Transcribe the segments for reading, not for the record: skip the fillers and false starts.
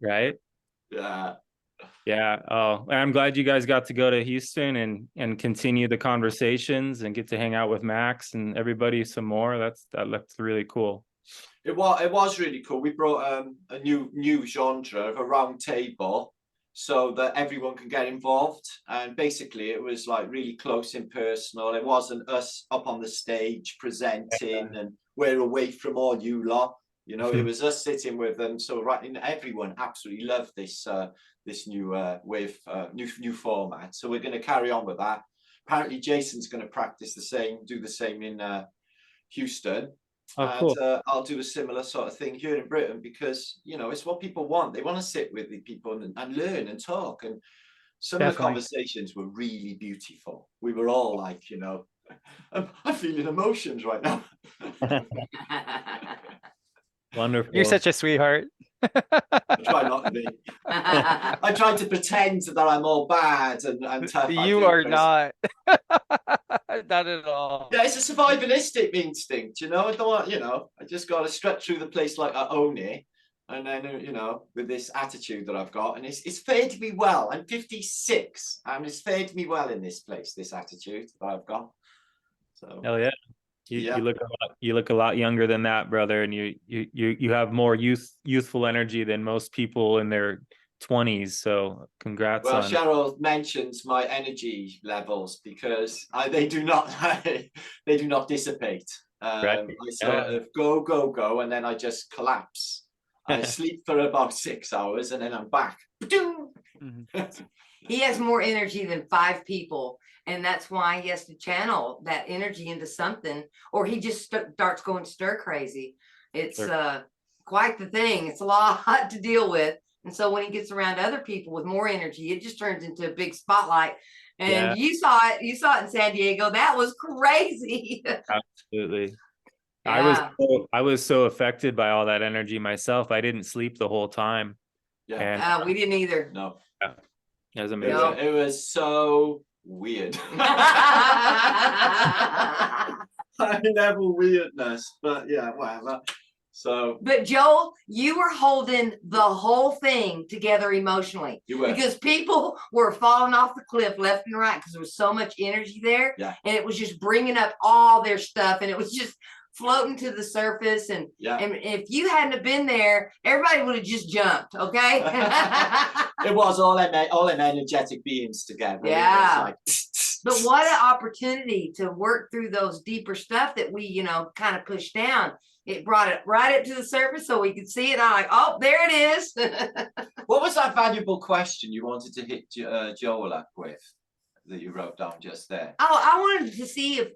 right? Yeah. Yeah. Oh, I'm glad you guys got to go to Houston and continue the conversations and get to hang out with Max and everybody some more. That looks really cool. It was really cool. We brought a new genre of a round table so that everyone can get involved. And basically it was like really close and personal. It wasn't us up on the stage presenting and we're away from all you lot. You know, it was us sitting with them. So right, and everyone absolutely loved this new new format. So we're going to carry on with that. Apparently Jason's going to practice do the same in Houston. Oh, And cool. I'll do a similar sort of thing here in Britain because, you know, it's what people want. They want to sit with the people and learn and talk. And some of the Definitely. conversations were really beautiful. We were all like, you know, I'm feeling emotions right now. Wonderful. You're such a sweetheart. I try not to be. I try to pretend that I'm all bad and tough. You are not. Not at all. Yeah, it's a survivalistic instinct, you know. I don't want, you know, I just got to strut through the place like I own it. And then, you know, with this attitude that I've got, and it's fared me well. I'm 56, and it's fared me well in this place, this attitude that I've got. So, Hell yeah. You look a lot younger than that, brother, and you have more youthful energy than most people in their 20s. So congrats well, on. Cheryl mentions my energy levels because they do not they do not dissipate. Right. I sort of go, and then I just collapse. I sleep for about 6 hours, and then I'm back. He has more energy than 5 people, and that's why he has to channel that energy into something, or he just starts going stir crazy. It's quite the thing. It's a lot to deal with. And so when he gets around other people with more energy, it just turns into a big spotlight. And you saw it in San Diego. That was crazy. Absolutely. Yeah. I was so affected by all that energy myself. I didn't sleep the whole time. Yeah. And we didn't either. No. Yeah. It was amazing. It was so weird. High level weirdness, but yeah, whatever. So, but Joel, you were holding the whole thing together emotionally. You were. Because people were falling off the cliff left and right because there was so much energy there. Yeah. And it was just bringing up all their stuff, and it was just floating to the surface. And and if you hadn't have been there, everybody would have just jumped. Okay. It was all them energetic beings together. Yeah. Like, but what an opportunity to work through those deeper stuff that we, you know, kind of pushed down. It brought it right up to the surface so we could see it. I'm like, oh, there it is. What was that valuable question you wanted to hit Joel up with that you wrote down just there? Oh, I wanted to see if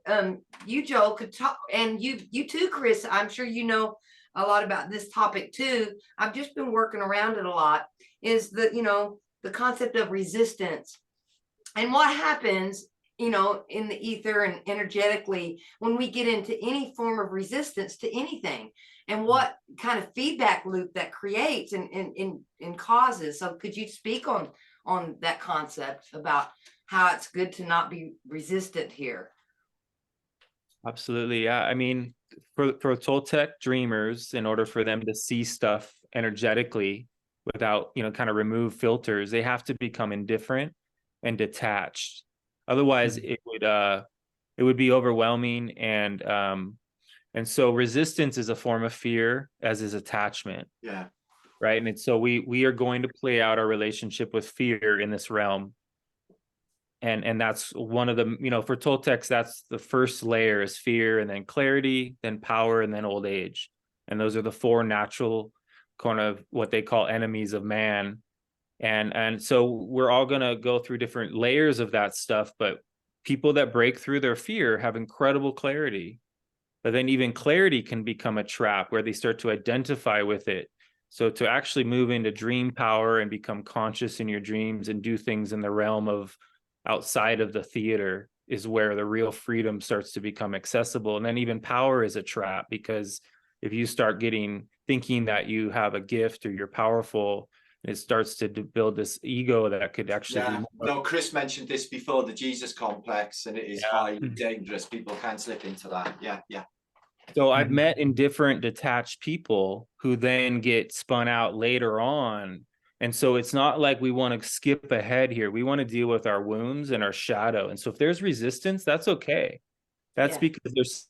you, Joel, could talk, and you too, Chris. I'm sure you know a lot about this topic too. I've just been working around it a lot. Is the, you know, the concept of resistance and what happens, you know, in the ether and energetically when we get into any form of resistance to anything, and what kind of feedback loop that creates and causes. So could you speak on that concept about how it's good to not be resistant here? Absolutely. Yeah. I mean, for Toltec dreamers, in order for them to see stuff energetically without, you know, kind of remove filters, they have to become indifferent and detached. Otherwise, it would be overwhelming, and so resistance is a form of fear, as is attachment. Yeah. Right. And so we are going to play out our relationship with fear in this realm. And that's one of the, you know, for Toltecs, that's the first layer is fear, and then clarity, then power, and then old age. And those are the 4 natural kind of what they call enemies of man. And so we're all going to go through different layers of that stuff, but people that break through their fear have incredible clarity. But then even clarity can become a trap where they start to identify with it. So to actually move into dream power and become conscious in your dreams and do things in the realm of outside of the theater is where the real freedom starts to become accessible. And then even power is a trap, because if you start thinking that you have a gift or you're powerful, it starts to build this ego that could actually be more. No, Chris mentioned this before, the Jesus complex, and it is highly dangerous. People can slip into that. Yeah. So I've met indifferent, detached people who then get spun out later on And so it's not like we want to skip ahead here. We want to deal with our wounds and our shadow. And so if there's resistance, that's okay. That's Yeah. because there's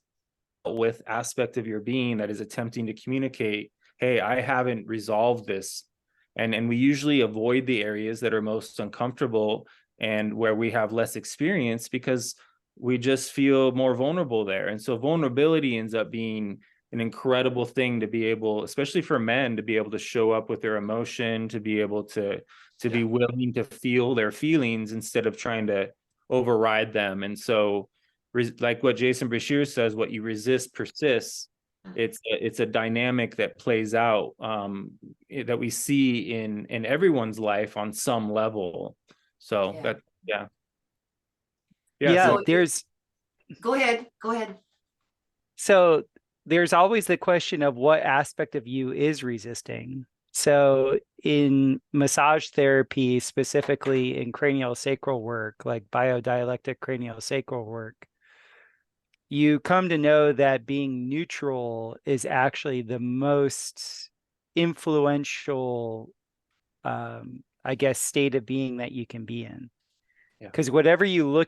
with aspect of your being that is attempting to communicate, hey, I haven't resolved this. And we usually avoid the areas that are most uncomfortable and where we have less experience, because we just feel more vulnerable there. And so vulnerability ends up being an incredible thing to be able, especially for men, to be able to show up with their emotion, to be able to be willing to feel their feelings instead of trying to override them. And so like what Jason Bashir says, what you resist persists. It's a dynamic that plays out that we see in everyone's life on some level. So Yeah. that Yeah, so there's Go ahead. so there's always the question of what aspect of you is resisting. So in massage therapy, specifically in craniosacral work, like biodialectic craniosacral work, you come to know that being neutral is actually the most influential, I guess, state of being that you can be in. Because whatever you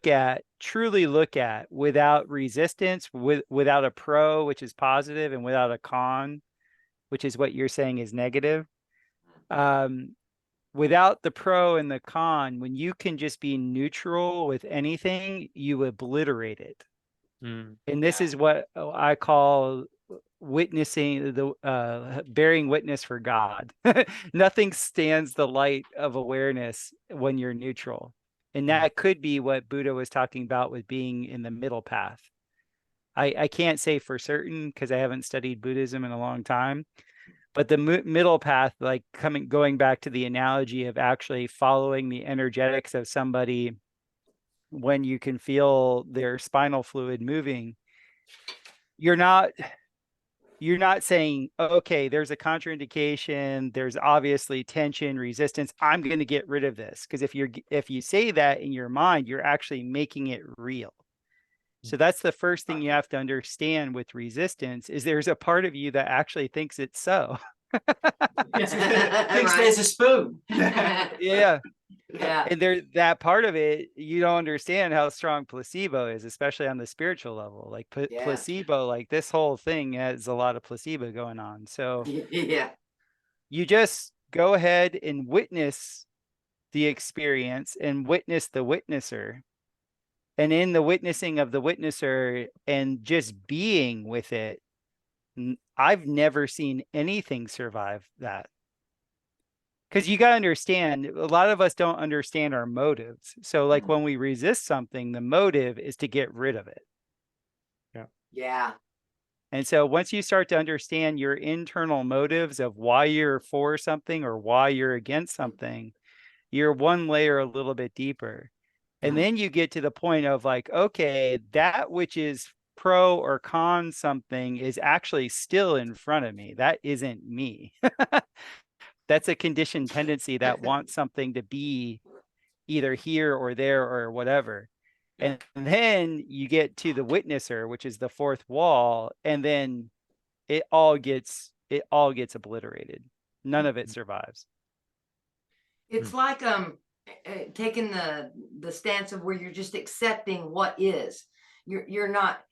truly look at, without resistance, without a pro, which is positive, and without a con, which is what you're saying is negative, without the pro and the con, when you can just be neutral with anything, you obliterate it. And this is what I call witnessing, the bearing witness for God. Nothing stands the light of awareness when you're neutral. And that could be what Buddha was talking about with being in the middle path. I can't say for certain because I haven't studied Buddhism in a long time, but the middle path, like going back to the analogy of actually following the energetics of somebody when you can feel their spinal fluid moving, you're not saying, okay, there's a contraindication, there's obviously tension, resistance, I'm going to get rid of this. Because if you say that in your mind, you're actually making it real. So that's the first thing you have to understand with resistance, is there's a part of you that actually thinks it's so. Thinks there's a spoon. Yeah. Yeah. And that part of it, you don't understand how strong placebo is, especially on the spiritual level. Like placebo, like this whole thing has a lot of placebo going on. So Yeah. you just go ahead and witness the experience and witness the witnesser. And in the witnessing of the witnesser and just being with it, I've never seen anything survive that. Because you got to understand, a lot of us don't understand our motives. So like when we resist something, the motive is to get rid of it. Yeah. And so once you start to understand your internal motives of why you're for something or why you're against something, you're one layer a little bit deeper. And then you get to the point of like, okay, that which is pro or con something is actually still in front of me. That isn't me. That's a conditioned tendency that wants something to be either here or there or whatever. And then you get to the witnesser, which is the fourth wall, and then it all gets obliterated. None of it survives. It's like taking the stance of where you're just accepting what is. You're not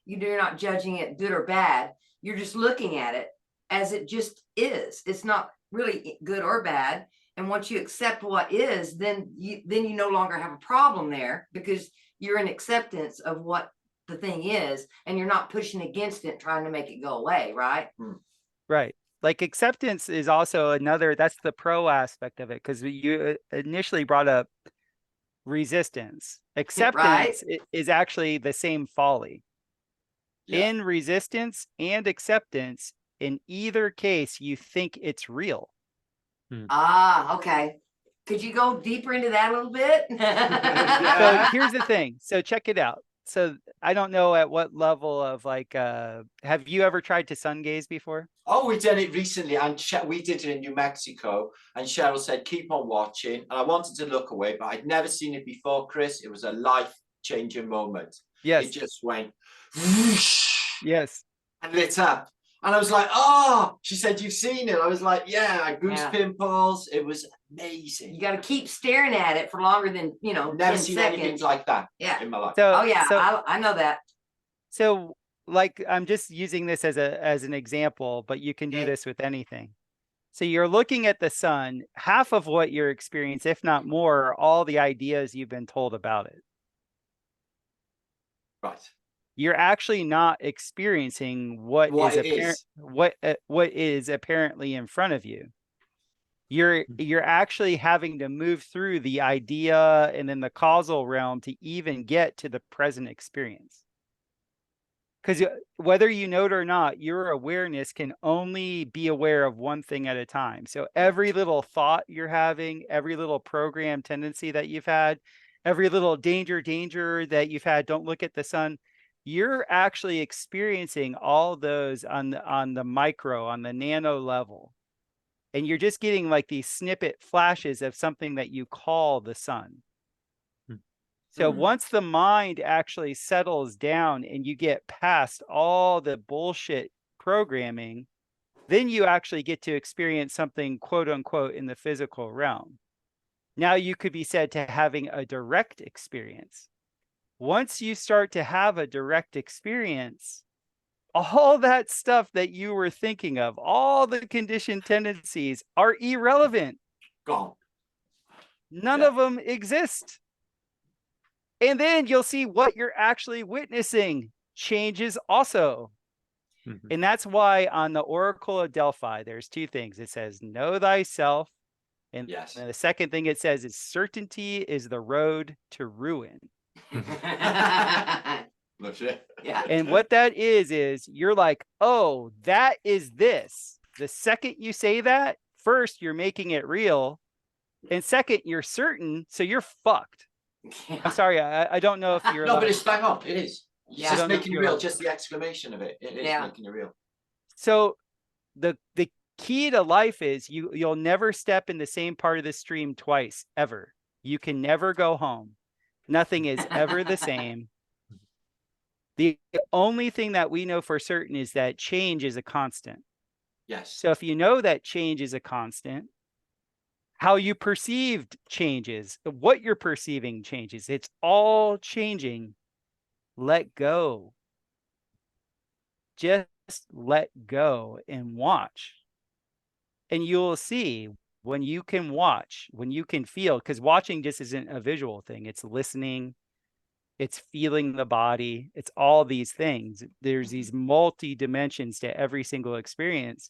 judging it good or bad. You're just looking at it as it just is. It's not really good or bad. And once you accept what is, then you no longer have a problem there, because you're in acceptance of what the thing is, and you're not pushing against it, trying to make it go away, right? Right. Like acceptance is also another, that's the pro aspect of it, because you initially brought up resistance. Acceptance is actually the same folly. In resistance and acceptance, in either case, you think it's real. Ah, okay. Could you go deeper into that a little bit? So here's the thing. So check it out. So I don't know at what level of like, have you ever tried to sun gaze before? Oh, we did it recently, and we did it in New Mexico, and Cheryl said, keep on watching. And I wanted to look away, but I'd never seen it before, Chris. It was a life-changing moment. Yes. It just went whoosh, Yes. and lit up. And I was like, oh, she said, you've seen it. I was like, yeah, goose pimples. It was amazing. You got to keep staring at it for longer than, Never 10 seen seconds. anything like that Yeah. in my life. So, Oh yeah, so, I know that. so like, I'm just using this as an example, but you can do Okay. this with anything. So you're looking at the sun, half of what you're experiencing, if not more, are all the ideas you've been told about it. Right. You're actually not experiencing what is apparent, what is apparently in front of you. You're actually having to move through the idea and then the causal realm to even get to the present experience. Because whether you know it or not, your awareness can only be aware of one thing at a time. So every little thought you're having, every little program tendency that you've had, every little danger that you've had, don't look at the sun, you're actually experiencing all those on the micro, on the nano level. And you're just getting like these snippet flashes of something that you call the sun. So once the mind actually settles down and you get past all the bullshit programming, then you actually get to experience something, quote unquote, in the physical realm. Now you could be said to having a direct experience. Once you start to have a direct experience, all that stuff that you were thinking of, all the conditioned tendencies are irrelevant. Gone. None of them exist. And then you'll see what you're actually witnessing changes also. And that's why on the Oracle of Delphi, there's two things. It says, know thyself. And the second thing it says is certainty is the road to ruin. Yeah. And what that is you're like, oh, that is this. The second you say that, first, you're making it real. And second, you're certain. So you're fucked. I'm sorry, I don't know if you're no, but it's bang on. It is. It's just making it real, just the exclamation of it. It is making it real. So the key to life is you'll never step in the same part of the stream twice, ever. You can never go home. Nothing is ever the same. The only thing that we know for certain is that change is a constant. Yes. So if you know that change is a constant, how you perceived changes, what you're perceiving changes. It's all changing. Let go. Just let go and watch. And you'll see when you can watch, when you can feel, because watching just isn't a visual thing. It's listening. It's feeling the body. It's all these things. There's these multi dimensions to every single experience.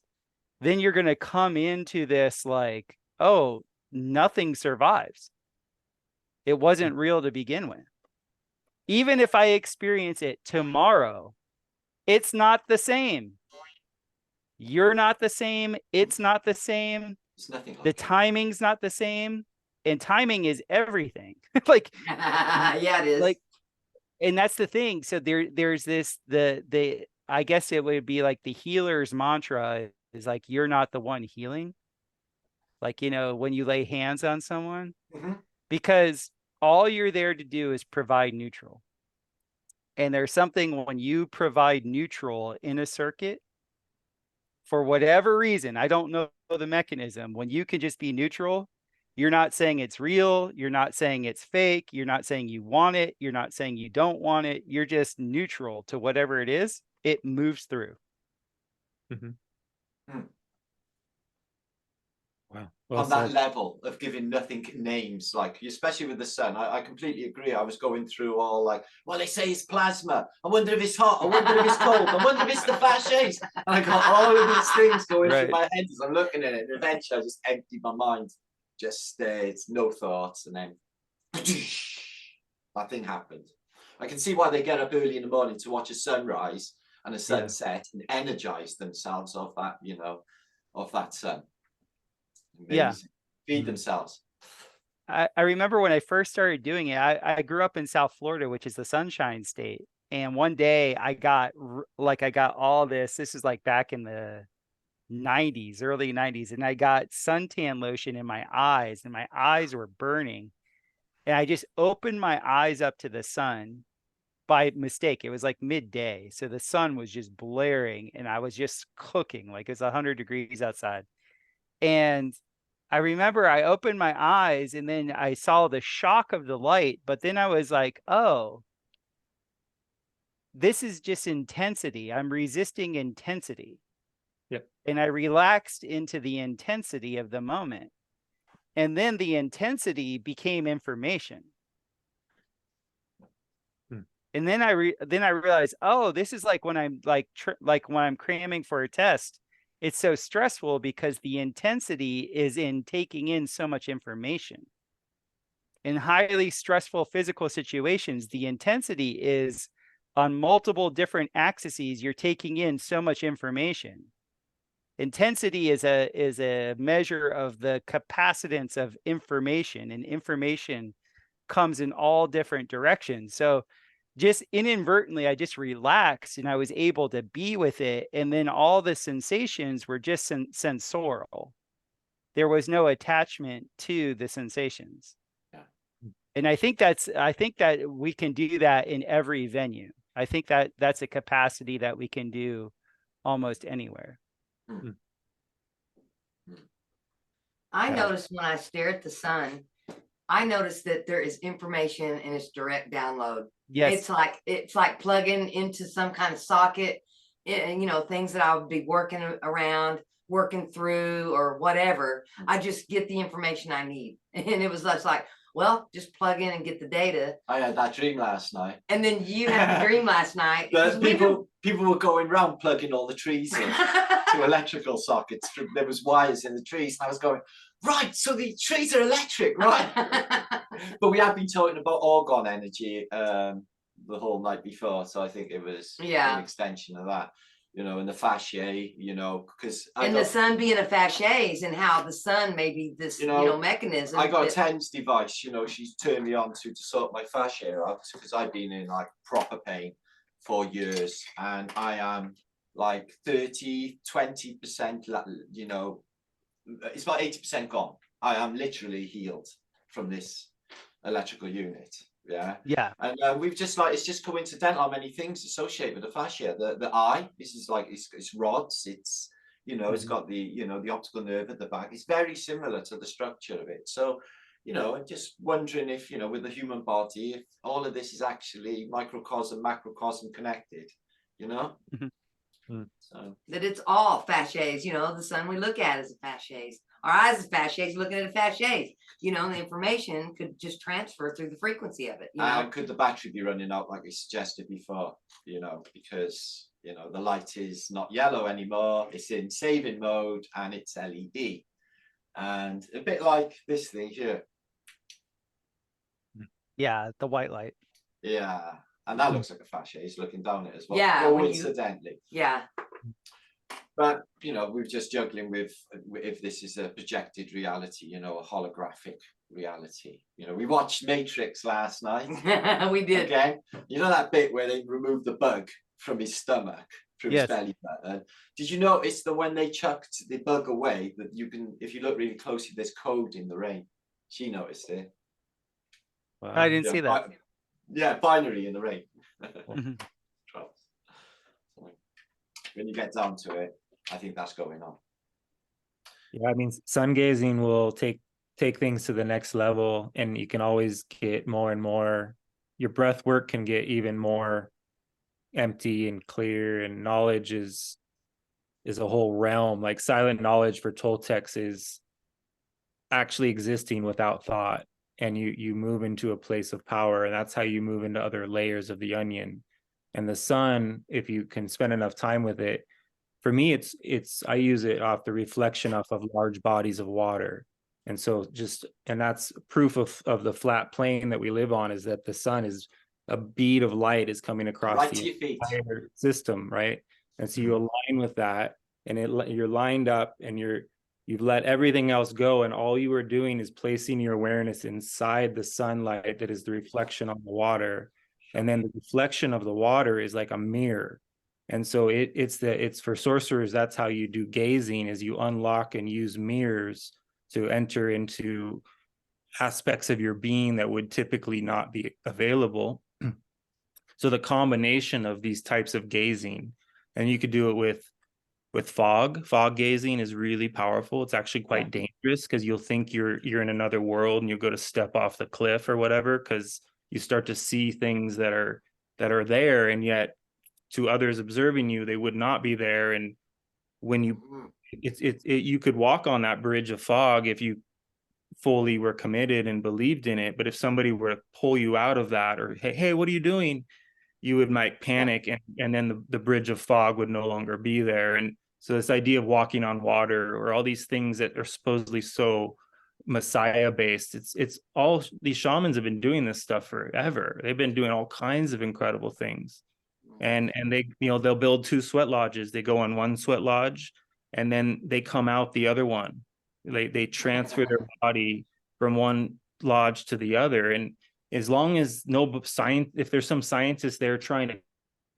Then you're going to come into this like, oh, nothing survives. It wasn't real to begin with. Even if I experience it tomorrow, it's not the same. You're not the same. It's not the same. It's nothing like the timing's not the same. And timing is everything. Like, yeah, it is. Like, and that's the thing. So there's this, I guess it would be like the healer's mantra is like, you're not the one healing. Like, when you lay hands on someone, because all you're there to do is provide neutral. And there's something when you provide neutral in a circuit, for whatever reason, I don't know the mechanism, when you can just be neutral, you're not saying it's real. You're not saying it's fake. You're not saying you want it. You're not saying you don't want it. You're just neutral to whatever it is. It moves through. Wow. On that level of giving nothing names, like especially with the sun, I completely agree. I was going through all like, well, they say it's plasma. I wonder if it's hot. I wonder if it's cold. I wonder if it's the fasces. And I got all of these things going through my head as I'm looking at it. And eventually I just emptied my mind, just stayed, no thoughts, and then that thing happened. I can see why they get up early in the morning to watch a sunrise and a sunset and energize themselves off that, off that sun. Amazing. Feed themselves. I remember when I first started doing it, I grew up in South Florida, which is the Sunshine State. And one day I got all this is like back in the 90s, early 90s. And I got suntan lotion in my eyes and my eyes were burning. And I just opened my eyes up to the sun. by mistake. It was like midday. So the sun was just blaring and I was just cooking, like it's 100 degrees outside. And I remember I opened my eyes and then I saw the shock of the light, but then I was like, oh, this is just intensity. I'm resisting intensity. Yep. And I relaxed into the intensity of the moment. And then the intensity became information. And then I realized, oh, this is like when I'm like when I'm cramming for a test. It's so stressful because the intensity is in taking in so much information. In highly stressful physical situations, the intensity is on multiple different axes. You're taking in so much information. Intensity is a measure of the capacitance of information, and information comes in all different directions. So just inadvertently, I just relaxed and I was able to be with it. And then all the sensations were just sensorial. There was no attachment to the sensations. Yeah. And I think that we can do that in every venue. I think that that's a capacity that we can do almost anywhere. I noticed when I stare at the sun, I noticed that there is information and it's direct download. Yes. It's like plugging into some kind of socket, and things that I would be working around, working through, or whatever. I just get the information I need, and it was just like, well, just plug in and get the data. I had that dream last night. And then you had the dream last night. People were going around plugging all the trees in to electrical sockets. There was wires in the trees, and I was going, right, so the trees are electric, right? But we had been talking about orgone energy the whole night before, so I think it was an extension of that, and the fasciae, because the sun being a fasciae and how the sun may be this, mechanism. I got a TENS device, she's turned me on to sort my fascia out, because I've been in like proper pain for years, and I am like 20%, it's about 80% gone. I am literally healed from this electrical unit. Yeah. And we've just it's just coincidental how many things associated with the fascia. The eye, this is like it's rods. It's it's got the the optical nerve at the back. It's very similar to the structure of it. So I'm just wondering if with the human body, if all of this is actually microcosm, macrocosm connected. So that it's all fasciae. The sun we look at is a fasciae. Our eyes is fasciae, looking at a fasciae. The information could just transfer through the frequency of it. Could the battery be running out like we suggested before? Because the light is not yellow anymore. It's in saving mode and it's LED, and a bit like this thing here. Yeah, the white light. Yeah, and that looks like a fascia. He's looking down it as well. Yeah, coincidentally. Yeah. But we're just juggling with if this is a projected reality, a holographic reality. We watched Matrix last night. We did. Again, that bit where they removed the bug from his stomach, from his belly button. Did you notice that when they chucked the bug away, that you can, if you look really closely, there's code in the rain. She noticed it. Wow. I didn't see that. Yeah, binary in the rain. When you get down to it, I think that's going on. Yeah, I mean, sun gazing will take things to the next level, and you can always get more and more. Your breath work can get even more empty and clear, and knowledge is a whole realm. Like silent knowledge for Toltecs is actually existing without thought, and you move into a place of power, and that's how you move into other layers of the onion. And the sun, if you can spend enough time with it, for me, it's I use it off the reflection off of large bodies of water. And so and that's proof of the flat plane that we live on, is that the sun is a bead of light is coming across right the entire system, right? And so you align with that, and you're lined up, and you've let everything else go, and all you are doing is placing your awareness inside the sunlight that is the reflection on the water. And then the reflection of the water is like a mirror. And so it's for sorcerers, that's how you do gazing, is you unlock and use mirrors to enter into aspects of your being that would typically not be available. So the combination of these types of gazing, and you could do it with fog gazing is really powerful. It's actually quite dangerous because you'll think you're in another world and you'll go to step off the cliff or whatever, because you start to see things that are there, and yet to others observing you, they would not be there. And when you could walk on that bridge of fog if you fully were committed and believed in it. But if somebody were to pull you out of that, or hey, what are you doing? You would might panic, and then the bridge of fog would no longer be there. And so this idea of walking on water, or all these things that are supposedly so Messiah based, it's all these shamans have been doing this stuff forever. They've been doing all kinds of incredible things. And they, they'll build 2 sweat lodges. They go on one sweat lodge and then they come out the other one. They transfer their body from one lodge to the other. And as long as if there's some scientist there trying to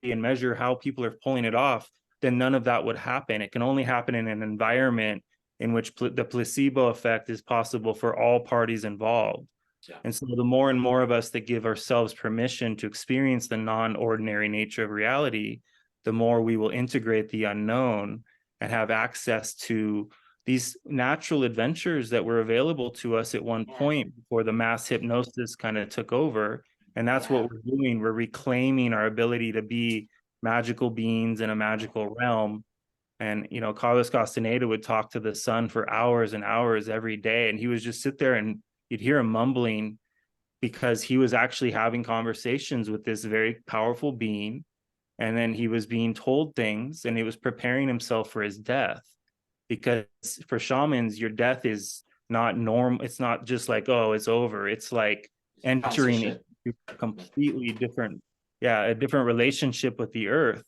and measure how people are pulling it off, then none of that would happen. It can only happen in an environment in which the placebo effect is possible for all parties involved. Yeah. And so the more and more of us that give ourselves permission to experience the non-ordinary nature of reality, the more we will integrate the unknown and have access to these natural adventures that were available to us at one point before the mass hypnosis kind of took over. And that's what we're doing. We're reclaiming our ability to be magical beings in a magical realm. And, Carlos Castaneda would talk to the sun for hours and hours every day. And he would just sit there and you'd hear him mumbling, because he was actually having conversations with this very powerful being. And then he was being told things, and he was preparing himself for his death. Because for shamans, your death is not normal. It's not just like, oh, it's over. It's like entering into a completely different, a different relationship with the earth,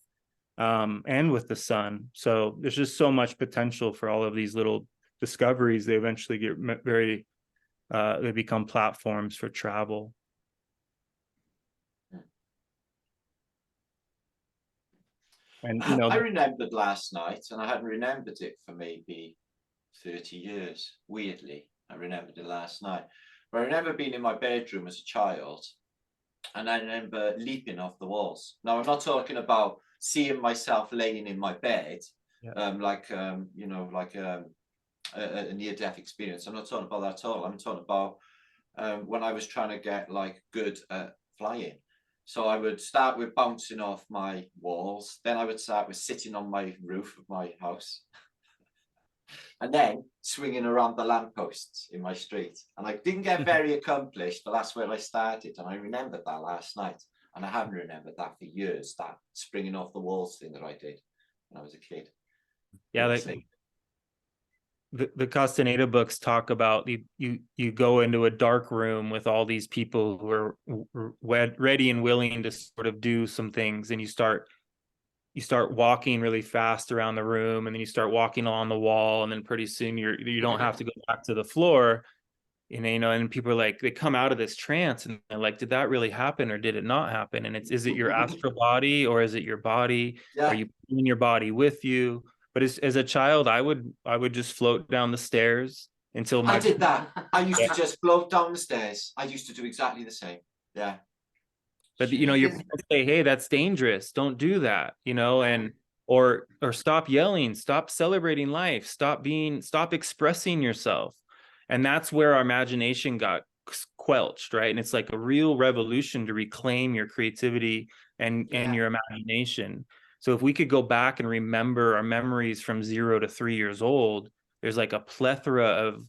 and with the sun. So there's just so much potential for all of these little discoveries. They eventually get very, they become platforms for travel. And I remembered last night, and I hadn't remembered it for maybe 30 years. Weirdly, I remembered it last night. But I remember being in my bedroom as a child, and I remember leaping off the walls. Now, I'm not talking about seeing myself laying in my bed, like a near-death experience. I'm not talking about that at all. I'm talking about when I was trying to get good at flying. So I would start with bouncing off my walls. Then I would start with sitting on my roof of my house. And then swinging around the lampposts in my street. And I didn't get very accomplished, but that's where I started. And I remembered that last night. And I haven't remembered that for years, that springing off the walls thing that I did when I was a kid. Yeah, the Castaneda books talk about you go into a dark room with all these people who are ready and willing to sort of do some things, and you start walking really fast around the room, and then you start walking along the wall, and then pretty soon you don't have to go back to the floor, and people are like, they come out of this trance and they're like, did that really happen or did it not happen? And is it your astral body or is it your body? Are you bringing your body with you? But as a child, I would just float down the stairs until I did that. I used to just float down the stairs. I used to do exactly the same. Yeah. But your parents say, hey, that's dangerous. Don't do that, and or stop yelling, stop celebrating life, stop expressing yourself. And that's where our imagination got quelched, right? And it's like a real revolution to reclaim your creativity and your imagination. So if we could go back and remember our memories from 0 to 3 years old, there's like a plethora of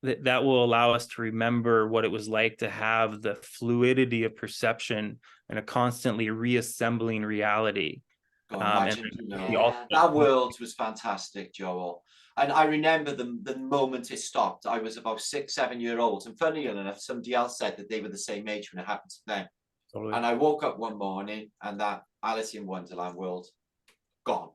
that will allow us to remember what it was like to have the fluidity of perception and a constantly reassembling reality. That world was fantastic, Joel. And I remember the moment it stopped. I was about 6, 7 years old. And funny enough, somebody else said that they were the same age when it happened to them. Totally. And I woke up one morning and that Alice in Wonderland world gone.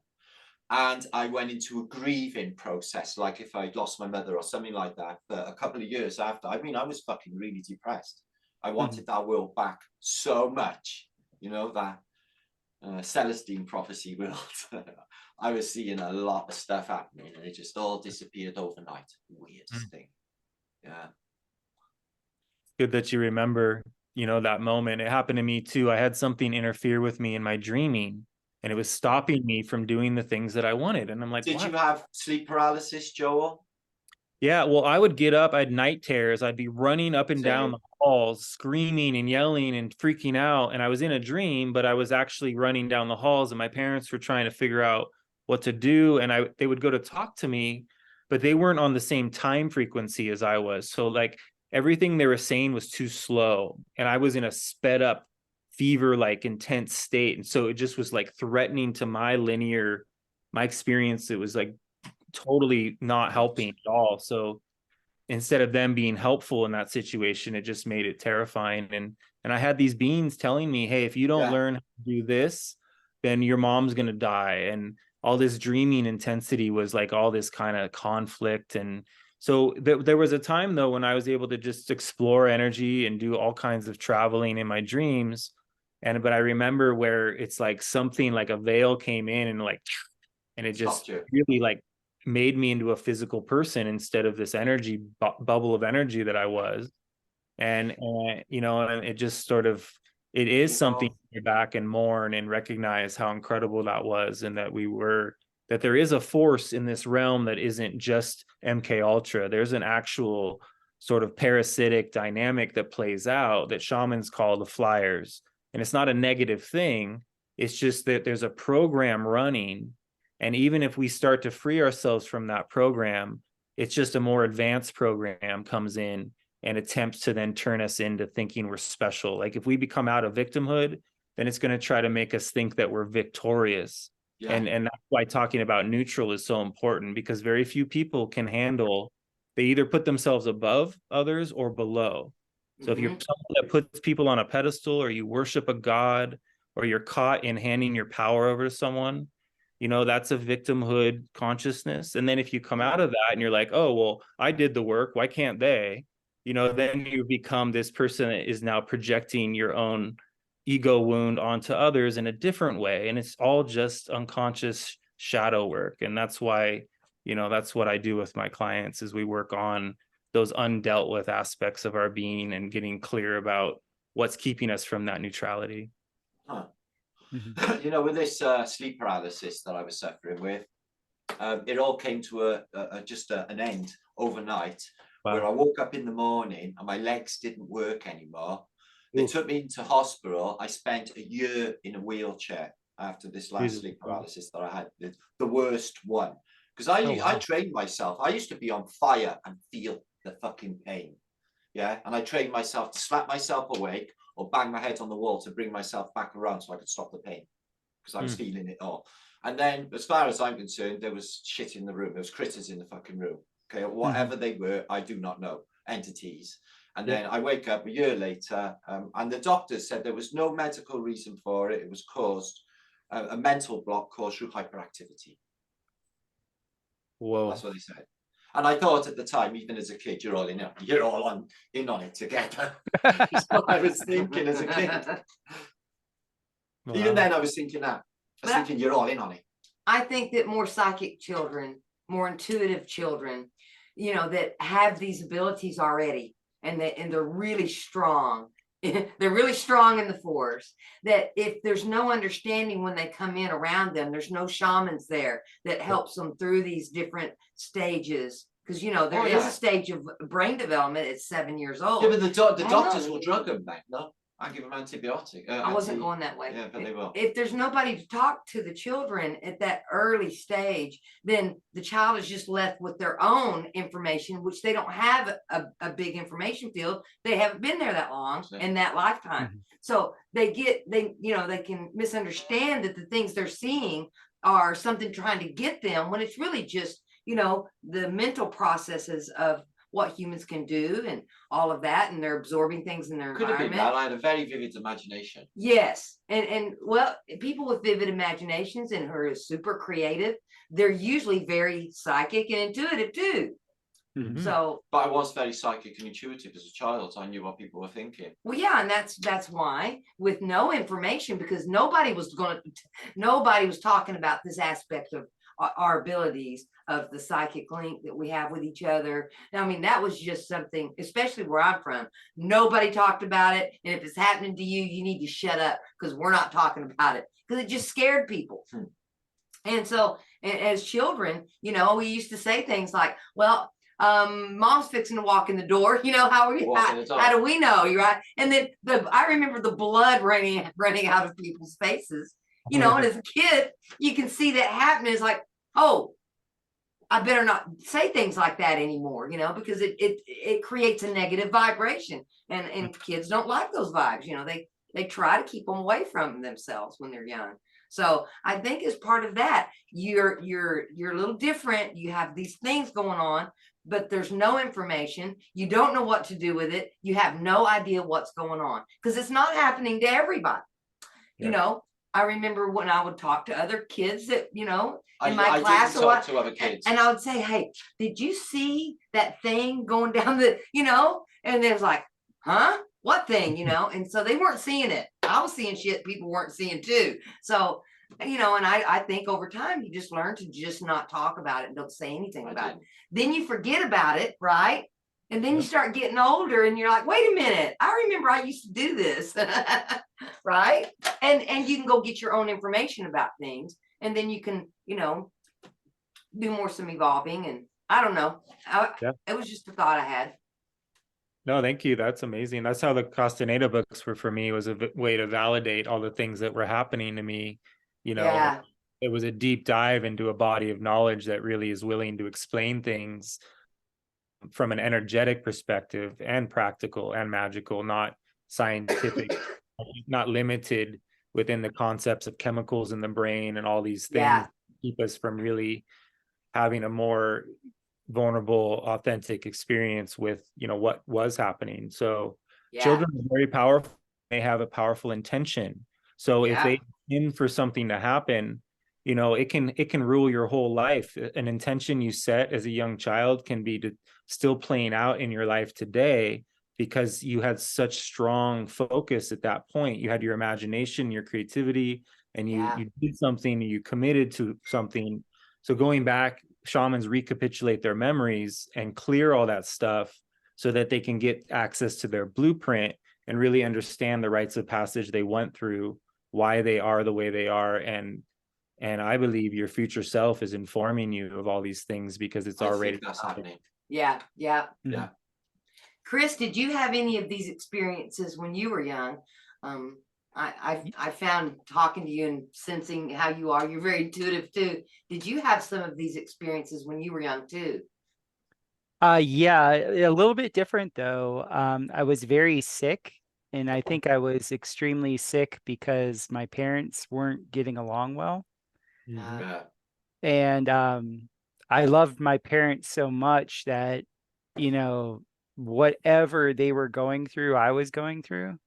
And I went into a grieving process, like if I'd lost my mother or something like that, for a couple of years after. I mean, I was fucking really depressed. I wanted that world back so much, that Celestine prophecy world. I was seeing a lot of stuff happening and it just all disappeared overnight. Weirdest thing. Yeah. Good that you remember you know, that moment. It happened to me too. I had something interfere with me in my dreaming, and it was stopping me from doing the things that I wanted. And I'm like, Did what? you have sleep paralysis, Joel? Yeah, well, I would get up, I had night terrors. I'd be running up and down Same. the halls, screaming and yelling and freaking out. And I was in a dream, but I was actually running down the halls, and my parents were trying to figure out what to do. And they would go to talk to me, but they weren't on the same time frequency as I was. So like everything they were saying was too slow. And I was in a sped up fever, like intense state. And so it just was like threatening to my experience. It was like totally not helping at all. So instead of them being helpful in that situation, it just made it terrifying. And I had these beings telling me, hey, if you don't learn how to do this, then your mom's gonna die. And all this dreaming intensity was like all this kind of conflict. And so there was a time though when I was able to just explore energy and do all kinds of traveling in my dreams. But I remember where it's like something like a veil came in and it just really like made me into a physical person instead of this energy bubble of energy that I was. And you know, and it just sort of, it is something to go back and mourn and recognize how incredible that was, and that there is a force in this realm that isn't just MK Ultra. There's an actual sort of parasitic dynamic that plays out that shamans call the flyers. And it's not a negative thing. It's just that there's a program running. And even if we start to free ourselves from that program, it's just a more advanced program comes in and attempts to then turn us into thinking we're special. Like if we become out of victimhood, then it's going to try to make us think that we're victorious. Yeah. And that's why talking about neutral is so important, because very few people can handle, they either put themselves above others or below. So if you're someone that puts people on a pedestal, or you worship a god, or you're caught in handing your power over to someone, you know, that's a victimhood consciousness. And then if you come out of that and you're like, oh, well, I did the work, why can't they? You know, then you become this person that is now projecting your own ego wound onto others in a different way. And it's all just unconscious shadow work. And that's why, you know, that's what I do with my clients, is we work on those undealt with aspects of our being and getting clear about what's keeping us from that neutrality. Huh. You know, with this sleep paralysis that I was suffering with, it all came to an end overnight. Wow. Where I woke up in the morning and my legs didn't work anymore. They took me into hospital. I spent a year in a wheelchair after this last sleep paralysis that I had, the worst one. Because I trained myself. I used to be on fire and feel the fucking pain. Yeah. And I trained myself to slap myself awake or bang my head on the wall to bring myself back around so I could stop the pain, because I was feeling it all. And then, as far as I'm concerned, there was shit in the room. There was critters in the fucking room. Okay, whatever they were, I do not know. Entities. And then I wake up a year later, and the doctors said there was no medical reason for it. It was caused, a mental block caused through hyperactivity. Whoa. That's what they said. And I thought at the time, even as a kid, you're all in on it together. That's what I was thinking as a kid. Wow. Even then, I was thinking that. I was thinking you're all in on it. I think that more psychic children, more intuitive children, you know, that have these abilities already, and they're really strong. They're really strong in the force, that if there's no understanding when they come in around them, there's no shamans there that helps them through these different stages. Because, you know, there is a stage of brain development at 7 years old. Yeah, but the doctors will drug them back, no? I give them antibiotic. I wasn't going that way. Yeah, but they will. If there's nobody to talk to the children at that early stage, then the child is just left with their own information, which they don't have a big information field. They haven't been there that long in that lifetime. So they can misunderstand that the things they're seeing are something trying to get them, when it's really just, you know, the mental processes of what humans can do and all of that, and they're absorbing things in their environment. Could have been that. I had a very vivid imagination. Yes, and well, people with vivid imaginations and who are super creative, they're usually very psychic and intuitive too. So, but I was very psychic and intuitive as a child. I knew what people were thinking. Well, yeah, and that's why, with no information, because nobody was talking about this aspect our abilities of the psychic link that we have with each other. I mean, that was just something, especially where I'm from, nobody talked about it. And if it's happening to you, you need to shut up because we're not talking about it, because it just scared people. And so as children, you know, we used to say things like, well, mom's fixing to walk in the door, you know, how do we know? You're right. And then I remember the blood running out of people's faces, you know, and as a kid, you can see that happening. It's like, oh, I better not say things like that anymore, you know, because it creates a negative vibration, and kids don't like those vibes. You know, they try to keep them away from themselves when they're young. So I think as part of that, you're a little different. You have these things going on, but there's no information. You don't know what to do with it. You have no idea what's going on because it's not happening to everybody. Yeah. You know, I remember when I would talk to other kids that, you know, in my class or what, to other kids. And I would say, hey, did you see that thing going down the, you know, and they was like, huh? What thing, you know? And so they weren't seeing it. I was seeing shit people weren't seeing too. So, you know, and I think over time you just learn to just not talk about it and don't say anything about it. Then you forget about it, right? And then you start getting older and you're like, wait a minute, I remember I used to do this. Right? And you can go get your own information about things, and then you can, you know, do some evolving, and I don't know. It was just a thought I had. No, thank you. That's amazing. That's how the Castaneda books were for me, was a way to validate all the things that were happening to me. You know, it was a deep dive into a body of knowledge that really is willing to explain things from an energetic perspective and practical and magical, not scientific, not limited within the concepts of chemicals in the brain and all these things keep us from really having a more vulnerable, authentic experience with, you know, what was happening. So children are very powerful. They have a powerful intention. So if they in for something to happen, you know, it can rule your whole life. An intention you set as a young child can be still playing out in your life today because you had such strong focus at that point. You had your imagination, your creativity, and you did something, you committed to something. So going back, shamans recapitulate their memories and clear all that stuff so that they can get access to their blueprint and really understand the rites of passage they went through, why they are the way they are. And I believe your future self is informing you of all these things because it's already happening. Yeah. Chris, did you have any of these experiences when you were young? I found talking to you and sensing how you are, you're very intuitive too. Did you have some of these experiences when you were young too? Yeah, a little bit different though. I was very sick, and I think I was extremely sick because my parents weren't getting along well. And I loved my parents so much that, you know, whatever they were going through, I was going through.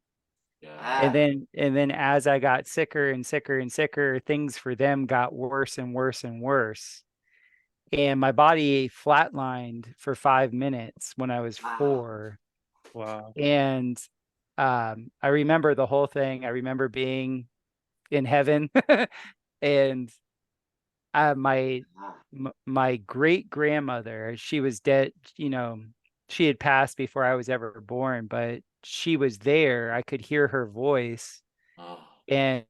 And then as I got sicker and sicker and sicker, things for them got worse and worse and worse. And my body flatlined for 5 minutes when I was 4. Wow. And I remember the whole thing. I remember being in heaven and my great grandmother, she was dead, you know, she had passed before I was ever born, but she was there. I could hear her voice. And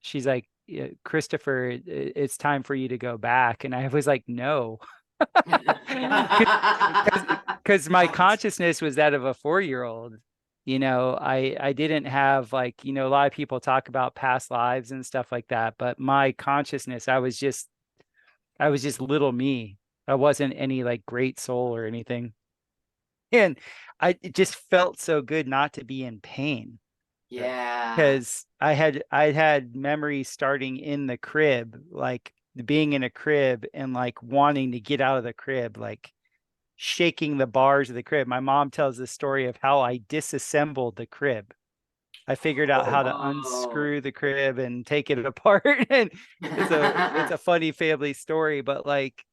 she's like, Christopher, it's time for you to go back. And I was like, no, because my consciousness was that of a 4-year-old. You know, I didn't have, like, you know, a lot of people talk about past lives and stuff like that, but my consciousness, I was just little me. I wasn't any like great soul or anything. And it just felt so good not to be in pain. Because I had memories starting in the crib, like being in a crib and like wanting to get out of the crib, like shaking the bars of the crib. My mom tells the story of how I disassembled the crib. I figured out how to unscrew the crib and take it apart. And it's a funny family story, but like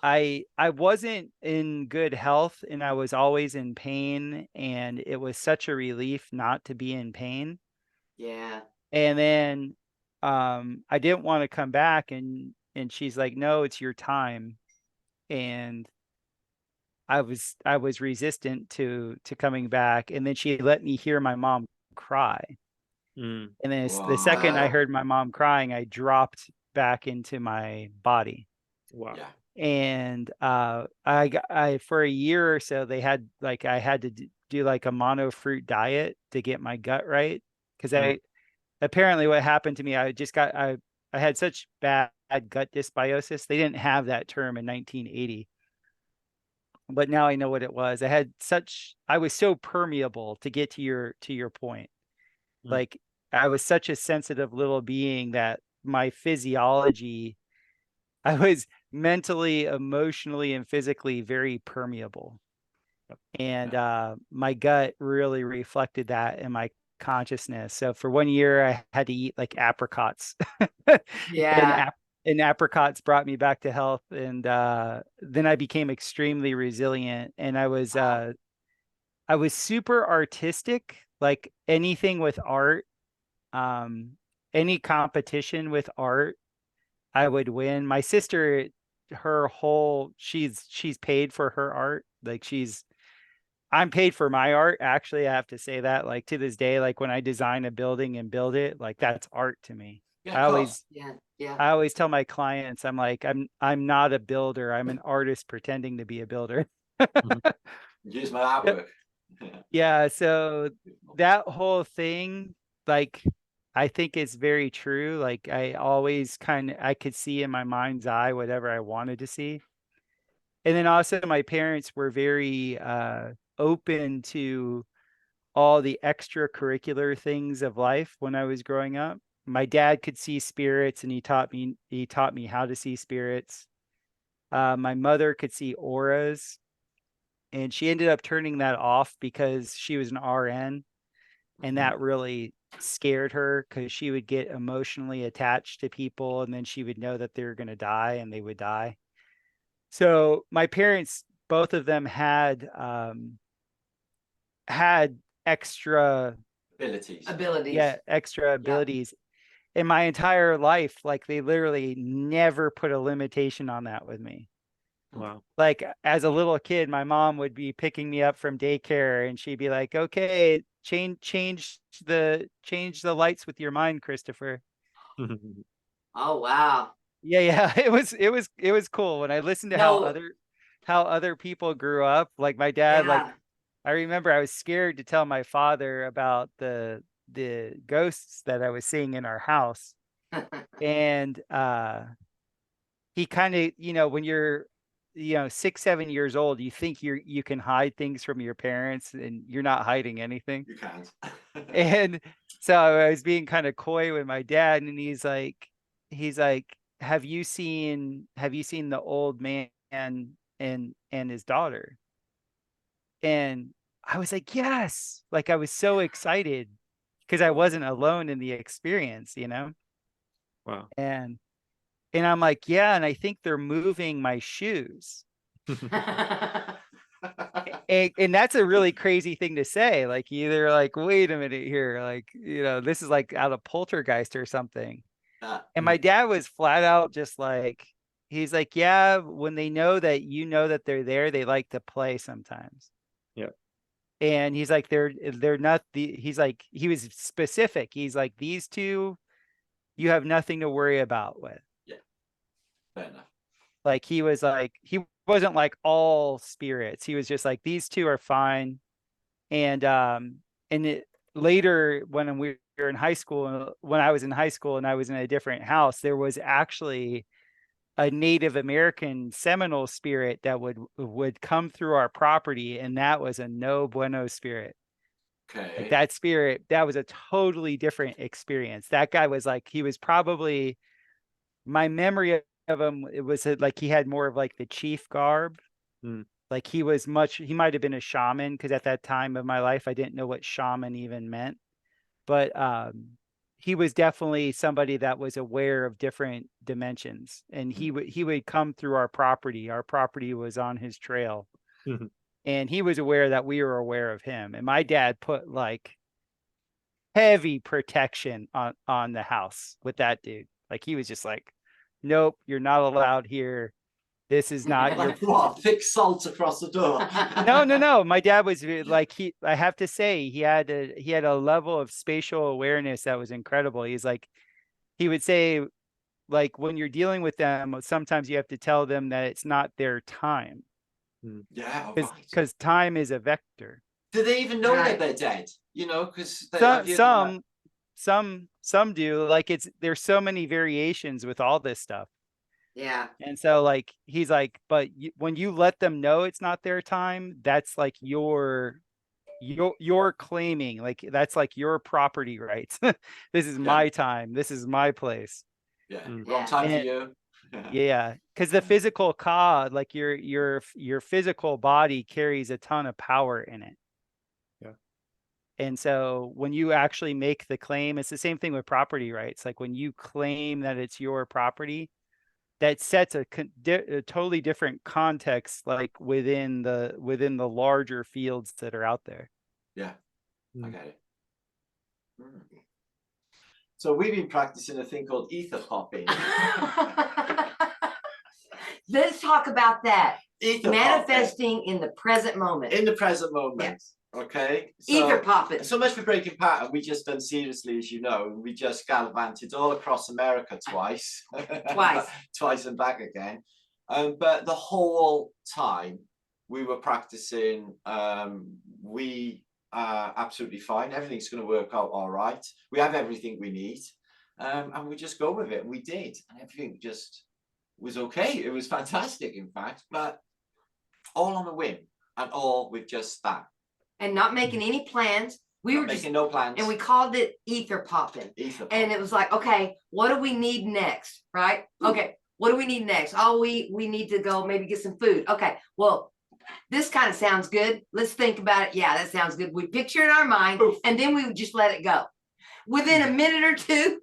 I wasn't in good health and I was always in pain, and it was such a relief not to be in pain. Yeah. And then I didn't want to come back, and she's like, no, it's your time. And I was resistant to coming back, and then she let me hear my mom cry. Mm. And then the second I heard my mom crying, I dropped back into my body. Wow. Yeah. And I for a year or so, they had like, I had to do like a mono fruit diet to get my gut right, because apparently what happened to me, I had such bad gut dysbiosis. They didn't have that term in 1980, but now I know what it was. I was so permeable, to get to your point. Mm. Like, I was such a sensitive little being that my physiology, I was mentally, emotionally, and physically very permeable. And my gut really reflected that in my consciousness. So for 1 year, I had to eat like apricots. Yeah. And apricots brought me back to health. And then I became extremely resilient. And I was super artistic, like anything with art, any competition with art, I would win. My sister, she's paid for her art. Like, I'm paid for my art. Actually, I have to say that, like, to this day, like when I design a building and build it, like, that's art to me. Yeah, I of course. always tell my clients, I'm like, I'm not a builder. I'm an artist pretending to be a builder. Use my artwork. Yeah. So that whole thing, like, I think it's very true. Like, I could see in my mind's eye whatever I wanted to see. And then also my parents were very open to all the extracurricular things of life when I was growing up. My dad could see spirits, and he taught me how to see spirits. My mother could see auras, and she ended up turning that off because she was an RN, and that really scared her, because she would get emotionally attached to people, and then she would know that they were going to die, and they would die. So my parents, both of them had extra abilities. extra abilities. In my entire life, like, they literally never put a limitation on that with me. Wow. Like, as a little kid, my mom would be picking me up from daycare, and she'd be like, okay, change the lights with your mind, Christopher. Oh, wow. Yeah. It was cool when I listened to No. how other people grew up. Like, my dad, like, Yeah. I remember I was scared to tell my father about the ghosts that I was seeing in our house. And he kind of, when you're 6, 7 years old, you think you can hide things from your parents, and you're not hiding anything. You can't. And so I was being kind of coy with my dad, and he's like, have you seen the old man and his daughter? And I was like, yes. Like, I was so excited because I wasn't alone in the experience, Wow. And I'm like, yeah, and I think they're moving my shoes. And that's a really crazy thing to say. Like, either like, wait a minute here, like, this is like out of Poltergeist or something. And my dad was flat out just like, he's like, yeah, when they know that that they're there, they like to play sometimes. Yeah. And he's like, they're not he's like, he was specific. He's like, these two, you have nothing to worry about with. Yeah. Fair enough. Like, he wasn't like all spirits. He was just like, these two are fine. And later, when we were in high school, when I was in high school and I was in a different house, there was actually a Native American Seminole spirit that would come through our property, and that was a no bueno spirit. Okay. Like, that spirit, that was a totally different experience. That guy was like, he was probably, my memory of him, it was like he had more of like the chief garb. Like, he might have been a shaman, because at that time of my life, I didn't know what shaman even meant. But he was definitely somebody that was aware of different dimensions, and he would come through our property. Our property was on his trail. And he was aware that we were aware of him. And my dad put like heavy protection on the house with that dude. Like he was just like, nope, you're not allowed here. This is not your. Like what? Thick salt across the door. No. My dad was like, I have to say, he had a level of spatial awareness that was incredible. He's like, he would say, like, when you're dealing with them, sometimes you have to tell them that it's not their time. Yeah, because time is a vector. Do they even know that they're dead? You know, because some do. Like there's so many variations with all this stuff. Yeah. And so like he's like, but when you let them know it's not their time, that's like you're claiming, like that's like your property rights. This is my time. This is my place. Yeah. Wrong time for you. Yeah, because the physical cod, like your physical body carries a ton of power in it. Yeah. And so when you actually make the claim, it's the same thing with property rights. Like when you claim that it's your property, that sets a totally different context, like within the larger fields that are out there. Yeah, I get it. So we've been practicing a thing called ether popping. Let's talk about that. Ether Manifesting popping. in the present moment. In the present moment. Yes. Okay. Ether popping. So much for breaking pattern. We just done seriously, as you know, we just gallivanted all across America twice. Twice and back again. But the whole time we were practicing, we are absolutely fine. Everything's going to work out all right. We have everything we need. And we just go with it. We did. And everything just was okay. It was fantastic, in fact. But all on a whim. And all with just that. And not making any plans. We were making no plans. And we called it ether popping. Ether popping. And it was like, okay, what do we need next? Right? Okay, what do we need next? Oh, we need to go maybe get some food. Okay, well, this kind of sounds good. Let's think about it. Yeah, that sounds good. We picture it in our mind, and then we would just let it go. Within a minute or two,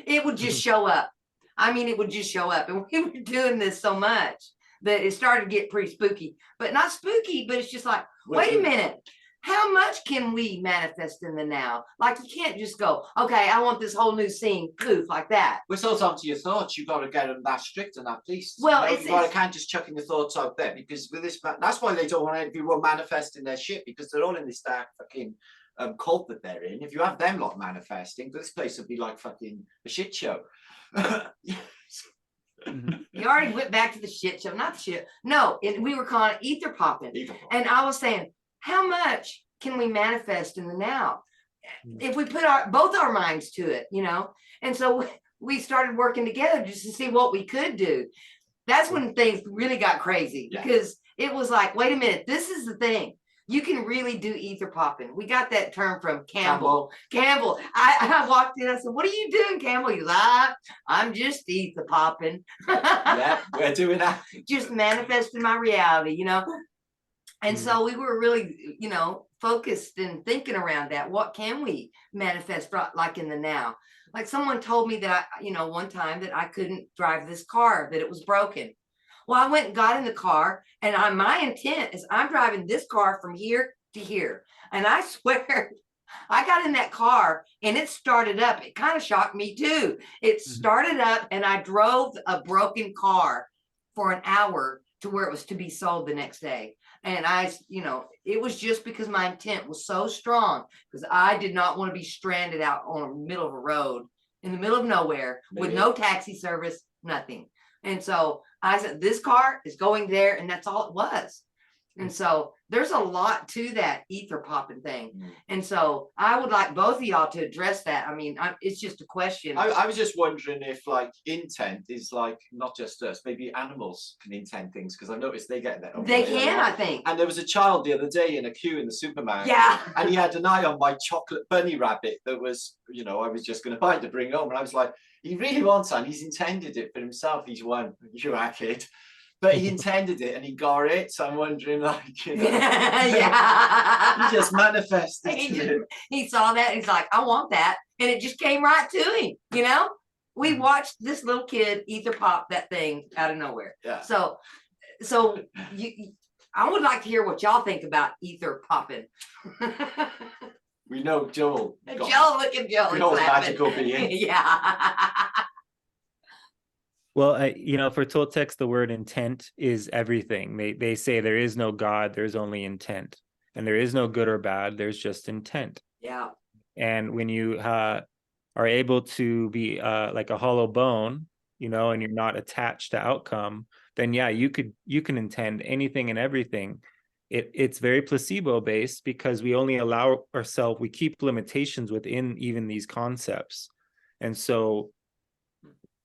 it would just show up. I mean, it would just show up. And we were doing this so much that it started to get pretty spooky. But not spooky, but it's just like, wait a minute. How much can we manifest in the now? Like, you can't just go, okay, I want this whole new scene, poof, like that. Well, it's all down to your thoughts. You've got to get them that strict and that pleased. Well, you can't just chucking your thoughts out there, because with this, that's why they don't want everyone manifesting their shit, because they're all in this dark fucking cult that they're in. If you have them lot manifesting, this place would be like fucking a shit show. You already went back to the shit show, not the shit. No, we were calling it ether popping. And I was saying, how much can we manifest in the now if we put both our minds to it, you know? And so we started working together just to see what we could do. That's when things really got crazy, because it was like, wait a minute, this is the thing. You can really do ether popping. We got that term from Campbell. I walked in, I said, what are you doing, Campbell? He's like, I'm just ether popping. Yeah, we're doing that. Just manifesting my reality, you know? And so we were really, you know, focused and thinking around that. What can we manifest like in the now? Like someone told me that one time that I couldn't drive this car, that it was broken. Well, I went and got in the car, and my intent is I'm driving this car from here to here. And I swear, I got in that car and it started up. It kind of shocked me too. It started up, and I drove a broken car for an hour to where it was to be sold the next day. And it was just because my intent was so strong, because I did not want to be stranded out on the middle of a road in the middle of nowhere with no taxi service, nothing. And so I said, this car is going there, and that's all it was. And so there's a lot to that ether popping thing. And so I would like both of y'all to address that. I mean, it's just a question. I was just wondering if like intent is like not just us, maybe animals can intend things, because I noticed they get that. They can, I think. And there was a child the other day in a queue in the supermarket. Yeah. And he had an eye on my chocolate bunny rabbit that was, I was just going to buy to bring home. And I was like, he really wants one. He's intended it for himself. He's one. You are kid. But he intended it and he got it. So I'm wondering, like, yeah. He just manifested it. He saw that. And he's like, I want that. And it just came right to him, We watched this little kid ether pop that thing out of nowhere. Yeah. So I would like to hear what y'all think about ether popping. We know Joel. Joel, look at Joel. Joel's laughing. magical being. Yeah. Well, for Toltecs, the word intent is everything. They say there is no God, there's only intent. And there is no good or bad, there's just intent. Yeah. And when you are able to be like a hollow bone, and you're not attached to outcome, then yeah, you can intend anything and everything. It's very placebo based because we only allow ourselves, we keep limitations within even these concepts. And so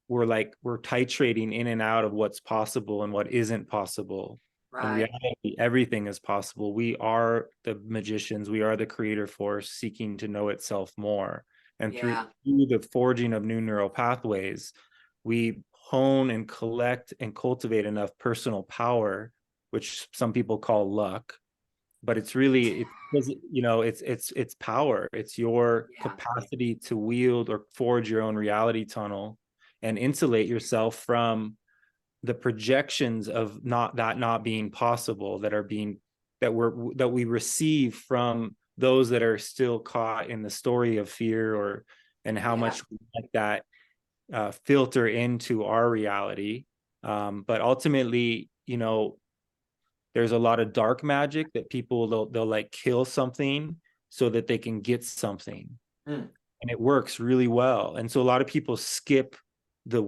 we're titrating in and out of what's possible and what isn't possible. In Right. reality, everything is possible. We are the magicians. We are the creator force seeking to know itself more. And through the forging of new neural pathways, we hone and collect and cultivate enough personal power, which some people call luck, but it's really, it's power. It's your capacity to wield or forge your own reality tunnel and insulate yourself from the projections of not being possible that we receive from those that are still caught in the story of fear, and how much we let that filter into our reality. But ultimately, there's a lot of dark magic that people they'll like kill something so that they can get something. And it works really well. And so a lot of people skip the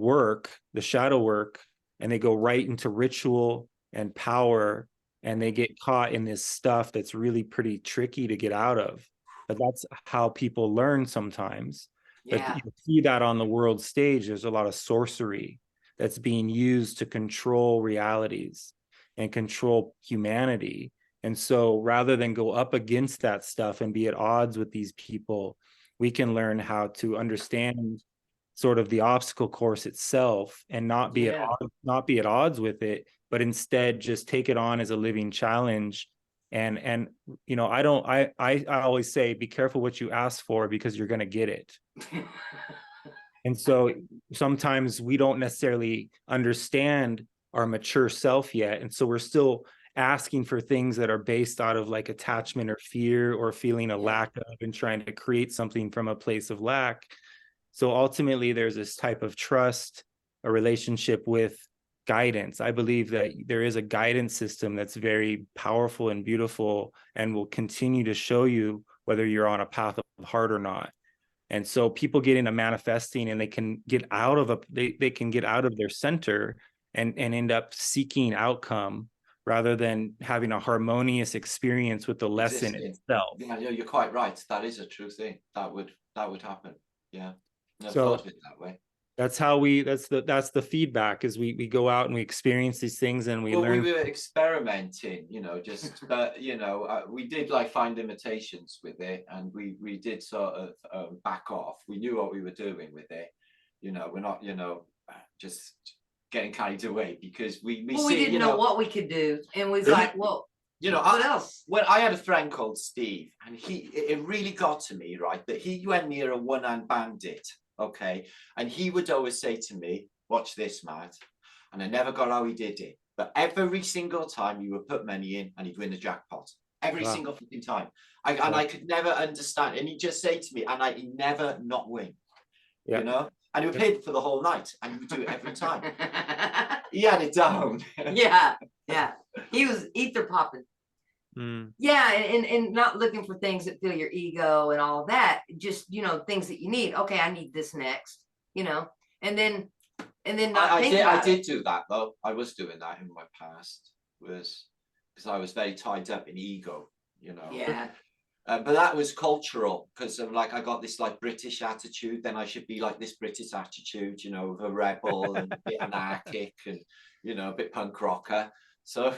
shadow work, and they go right into ritual and power, and they get caught in this stuff that's really pretty tricky to get out of. But that's how people learn sometimes. But you see that on the world stage, there's a lot of sorcery that's being used to control realities and control humanity. And so rather than go up against that stuff and be at odds with these people, we can learn how to understand sort of the obstacle course itself and not be at odds with it, but instead just take it on as a living challenge. And I always say, be careful what you ask for, because you're going to get it. And so sometimes we don't necessarily understand our mature self yet, and so we're still asking for things that are based out of like attachment or fear or feeling a lack of, and trying to create something from a place of lack. So ultimately, there's this type of trust, a relationship with guidance. I believe that there is a guidance system that's very powerful and beautiful, and will continue to show you whether you're on a path of heart or not. And so people get into manifesting, and they can get out of they can get out of their center and end up seeking outcome rather than having a harmonious experience with the lesson itself. Yeah, you're quite right. That is a true thing. That would happen. Yeah. Never So thought of it that way. That's how that's the feedback, is we go out and we experience these things, and we learn. We were experimenting, just we did like find limitations with it, and we did sort of back off. We knew what we were doing with it. We're not just getting carried away, because we didn't know what we could do, and we was like, well, what else? Well, I had a friend called Steve, and it really got to me, right, that he went near a one-hand bandit. Okay, and he would always say to me, watch this, Matt, and I never got how he did it, but every single time he would put money in and he'd win the jackpot, every single fucking time. And I could never understand, and he'd just say to me, and he'd never not win, and he would pay for the whole night, and he would do it every time. He had it down. yeah he was ether popping. And not looking for things that fill your ego and all that, just things that you need. Okay, I need this next, and then I did do that, though. I was doing that in my past, was because I was very tied up in ego, but that was cultural, because of I got this British attitude. Then I should be like this British attitude, of a rebel and a bit anarchic and a bit punk rocker. So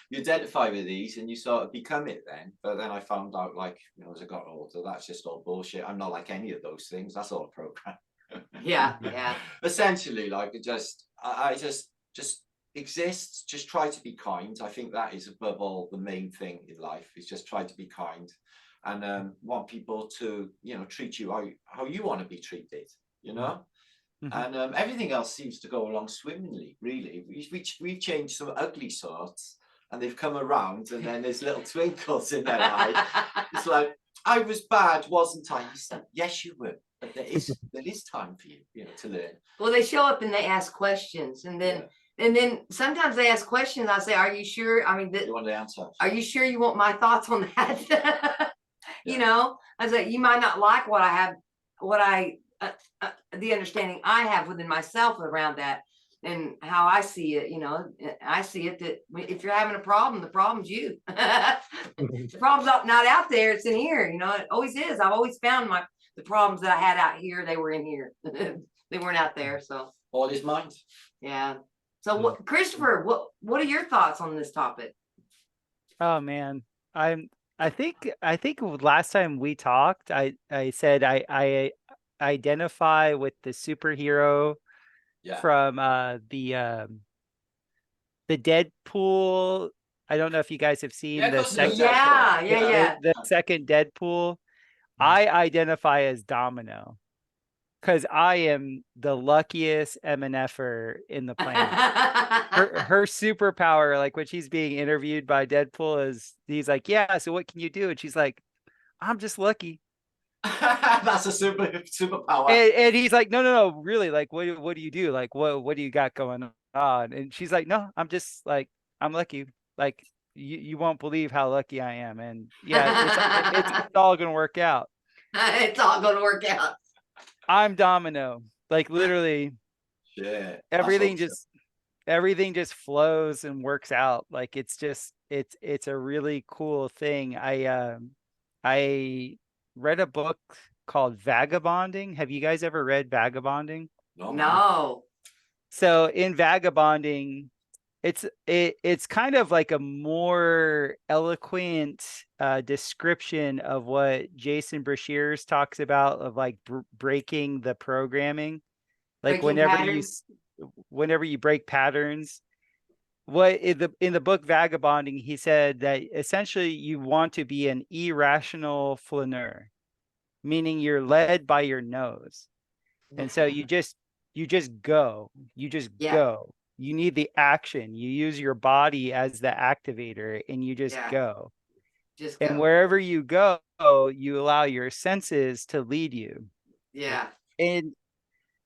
you identify with these and you sort of become it then. But then I found out, as I got older, that's just all bullshit. I'm not like any of those things. That's all a program. Yeah. Essentially, I just exist. Just try to be kind. I think that is above all the main thing in life, is just try to be kind, and want people to treat you how you want to be treated. And everything else seems to go along swimmingly, really. We've changed some ugly sorts, and they've come around, and then there's little twinkles in their eye. It's like, I was bad, wasn't I? He said, yes, you were, but there is time for you, to learn. Well, they show up and they ask questions, and then sometimes they ask questions. I say, "Are you sure?" I mean, You want the answer? Are you sure you want my thoughts on that? I was like, you might not like what I have, the understanding I have within myself around that, and how I see it. I see it that if you're having a problem, the problem's you. The problem's not out there; it's in here. It always is. I've always found the problems that I had out here, they were in here. They weren't out there. So all is mind. Yeah. So Christopher, what are your thoughts on this topic? Oh man, I think last time we talked, I said I identify with the superhero from the Deadpool. I don't know if you guys have seen the second the second Deadpool. I identify as Domino, because I am the luckiest MNFer in the planet. Her superpower, like when she's being interviewed by Deadpool, is he's like, yeah, so what can you do? And she's like, I'm just lucky. That's a superpower. And he's like, no, really, like, what do you do? Like, what do you got going on? And she's like, no, I'm just like, I'm lucky. Like, you won't believe how lucky I am. And yeah, it's all gonna work out. It's all gonna work out. I'm Domino. Like literally, everything just flows and works out. Like it's a really cool thing. I read a book called Vagabonding. Have you guys ever read Vagabonding? No. So in Vagabonding, it's kind of like a more eloquent description of what Jason Brashears talks about, of like breaking the programming, like whenever you break patterns. What in the book Vagabonding, he said that essentially you want to be an irrational flaneur, meaning you're led by your nose, and so you just go. You need the action. You use your body as the activator, and you just go. And wherever you go, you allow your senses to lead you. Yeah. And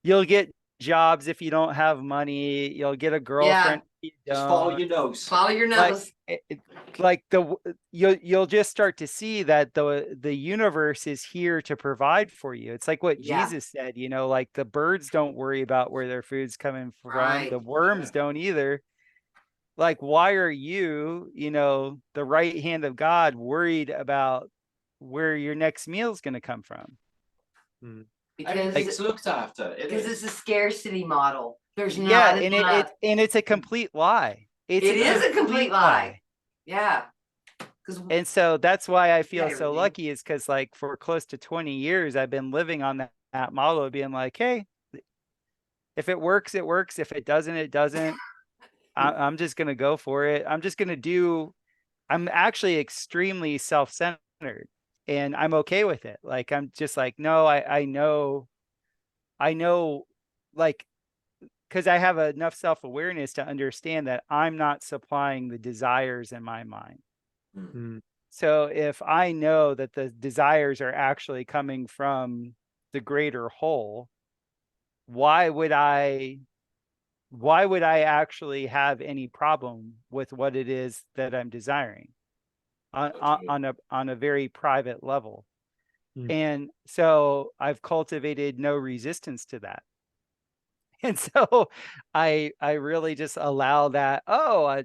you'll get jobs if you don't have money. You'll get a girlfriend. Just follow your nose. Follow your nose. You'll just start to see that the universe is here to provide for you. It's like what Jesus said, like the birds don't worry about where their food's coming from. Right. The worms don't either. Like, why are you, the right hand of God, worried about where your next meal is going to come from? Because it's looked after. Because it's a scarcity model. There's not enough. And it's a complete lie. It is a complete lie. Yeah. And so that's why I feel so lucky, is because like for close to 20 years, I've been living on that model of being like, hey, if it works, it works. If it doesn't, it doesn't. I'm just going to go for it. I'm actually extremely self-centered, and I'm okay with it. Like, I'm just like, no, I know, like, because I have enough self-awareness to understand that I'm not supplying the desires in my mind. Mm-hmm. So if I know that the desires are actually coming from the greater whole, why would I actually have any problem with what it is that I'm desiring on a very private level? And so I've cultivated no resistance to that. And so I really just allow that,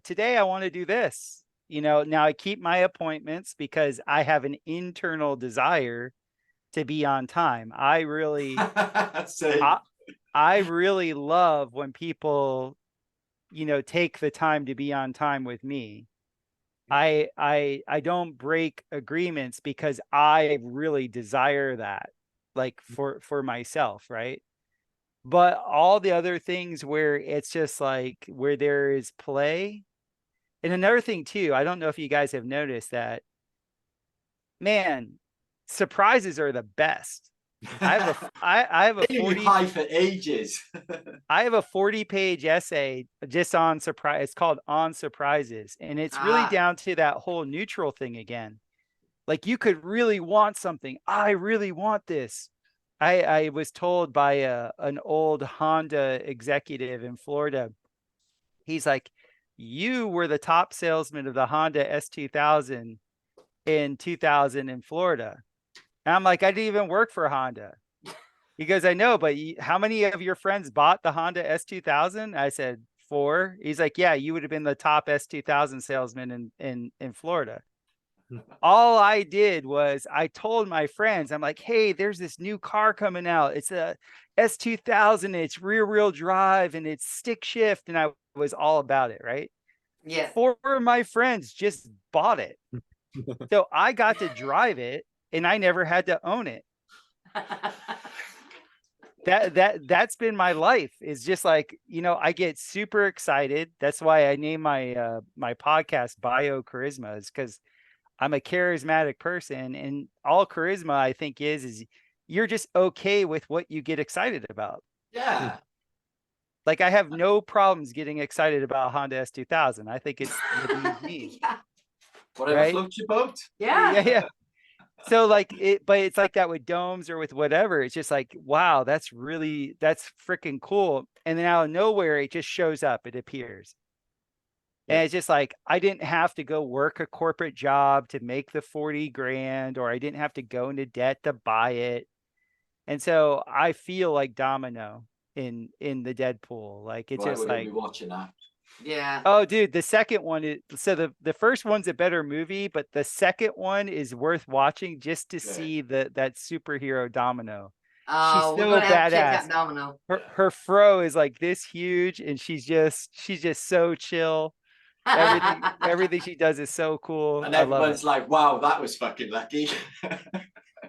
today I want to do this. Now I keep my appointments because I have an internal desire to be on time. I really love when people, take the time to be on time with me. I don't break agreements because I really desire that, like for myself, right? But all the other things where it's just like where there is play. And another thing too, I don't know if you guys have noticed that, man, surprises are the best. I have a They knew 40 high for ages. I have a 40-page essay just on surprise. It's called On Surprises. And it's really down to that whole neutral thing again. Like you could really want something. I really want this. I was told by an old Honda executive in Florida. He's like, you were the top salesman of the Honda S2000 in 2000 in Florida. And I'm like, I didn't even work for Honda. He goes, I know, but how many of your friends bought the Honda S2000? I said, 4. He's like, yeah, you would have been the top S2000 salesman in Florida. All I did was I told my friends, I'm like, hey, there's this new car coming out. It's a S2000. It's rear-wheel drive and it's stick shift. And I was all about it, right? Yeah. 4 of my friends just bought it. So I got to drive it and I never had to own it. That's been my life. Is just like, I get super excited. That's why I name my my podcast Bio Charisma, is because I'm a charismatic person, and all charisma I think is you're just okay with what you get excited about. Yeah. Like I have no problems getting excited about Honda S2000. I think it's me. Yeah. Whatever Right? floats your boat. Yeah. So like but it's like that with domes or with whatever. It's just like, wow, that's freaking cool. And then out of nowhere, it just shows up, it appears. And it's just like, I didn't have to go work a corporate job to make the 40 grand, or I didn't have to go into debt to buy it. And so I feel like Domino in the Deadpool. Like it's just like, be watching that. Yeah. oh, dude, the second one is, so the first one's a better movie, but the second one is worth watching just to see that superhero Domino. Oh, She's we're so gonna have to check badass. out Domino. Her fro is like this huge, and she's just so chill. Everything she does is so cool. And I love everyone's it. like, wow, that was fucking lucky.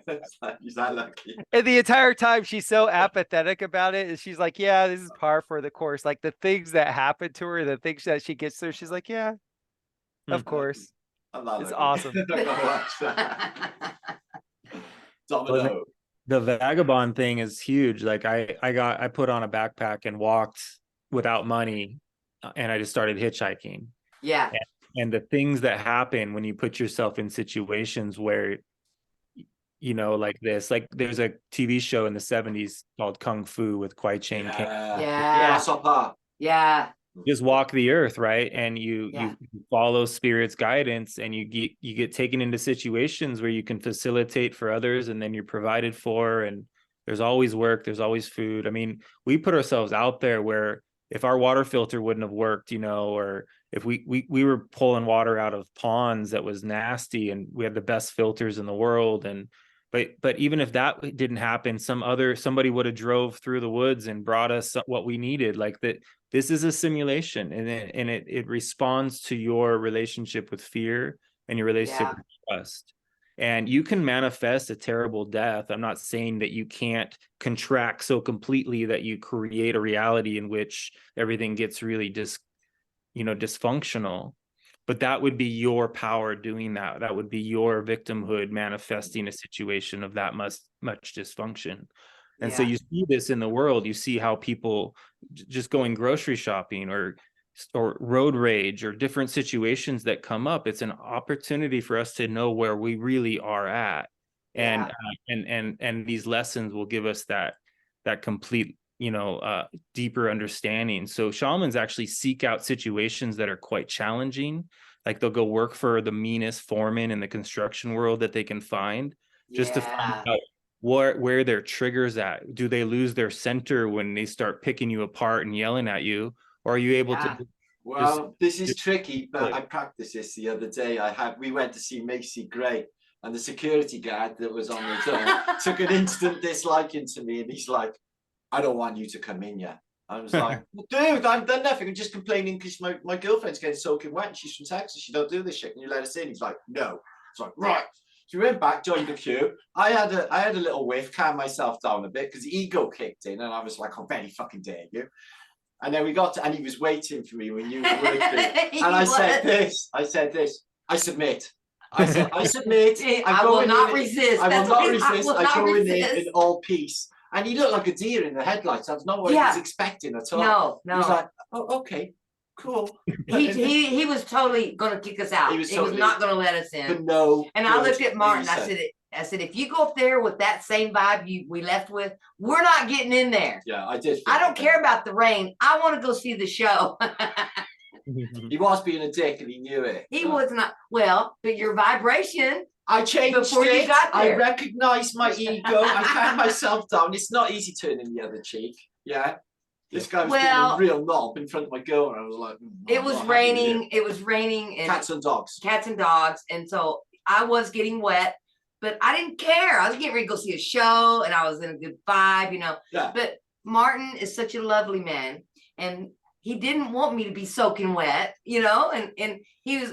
It's like, is that lucky? And the entire time she's so apathetic about it. And she's like, yeah, this is par for the course. Like the things that happen to her, the things that she gets through, she's like, yeah, of course. I'm not It's lucky. awesome. I'm gonna watch that. Domino. The vagabond thing is huge. Like I put on a backpack and walked without money, and I just started hitchhiking. Yeah. And the things that happen when you put yourself in situations where, like this, like there's a TV show in the 70s called Kung Fu with Kwai Chang Caine. Yeah. Just walk the earth, right? And you follow spirit's guidance, and you get taken into situations where you can facilitate for others, and then you're provided for, and there's always work, there's always food. I mean, we put ourselves out there where if our water filter wouldn't have worked, or if we were pulling water out of ponds that was nasty, and we had the best filters in the world, and but even if that didn't happen, somebody would have drove through the woods and brought us what we needed. Like that, this is a simulation, and it responds to your relationship with fear and your relationship with trust. And you can manifest a terrible death. I'm not saying that you can't contract so completely that you create a reality in which everything gets really dysfunctional. But that would be your power doing that. That would be your victimhood manifesting a situation of that much dysfunction. And so you see this in the world. You see how people just going grocery shopping or road rage or different situations that come up. It's an opportunity for us to know where we really are at. And these lessons will give us that complete, deeper understanding. So shamans actually seek out situations that are quite challenging. Like they'll go work for the meanest foreman in the construction world that they can find, just to find out where their triggers at. Do they lose their center when they start picking you apart and yelling at you? Or are you able to? Well, this is tricky, but I practiced this the other day. We went to see Macy Gray, and the security guard that was on the door took an instant disliking to me, and he's like, I don't want you to come in yet. I was like, well, dude, I've done nothing. I'm just complaining because my girlfriend's getting soaking wet. She's from Texas. She don't do this shit. Can you let us in? He's like, no. It's like, right. So we went back, joined the queue. I had a little whiff, calmed myself down a bit because the ego kicked in, and I was like, oh, very fucking dare you. And then we got to, and he was waiting for me when you were working. And I said this, I submit. I submit. I will not resist. I will That's not what resist. will I not go in resist. in all peace. And he looked like a deer in the headlights. I was not what he was expecting at all. No, He was no. like, oh, okay, cool. He was totally gonna kick us out. He was He was totally- not gonna let us in. For no. And I looked good at Martin. reason. I said, if you go up there with that same vibe we left with, we're not getting in there. Yeah, I did. I don't care about the rain. I want to go see the show. He was being a dick and he knew it. He was not. Well, but your vibration. I changed Before you it. got I there. recognized my ego. I calmed myself down. It's not easy turning the other cheek. Yeah. This guy was being a real knob in front of my girl, and I was like, It was raining. It was raining and cats and dogs. And so I was getting wet, but I didn't care. I was getting ready to go see a show, and I was in a good vibe, you know. Yeah. But Martin is such a lovely man, and he didn't want me to be soaking wet, you know. And he was.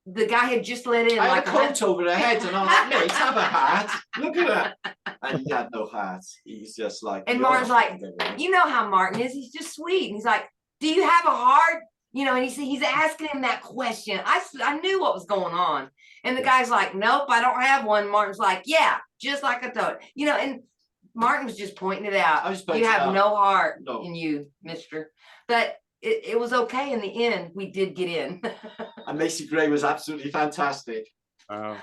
The guy had just let in. I like had a coat over her head, and I was like, mate, have a hat. Look at that. And he had no hat. He's just like. And Martin's like, you know how Martin is. He's just sweet. And he's like, do you have a heart? You know, and he's asking him that question. I knew what was going on. And the guy's like, nope, I don't have one. Martin's like, yeah, just like I thought. You know, and Martin was just pointing it out. You have no heart in you, mister. But it was okay in the end. We did get in. And Macy Gray was absolutely fantastic. Wow.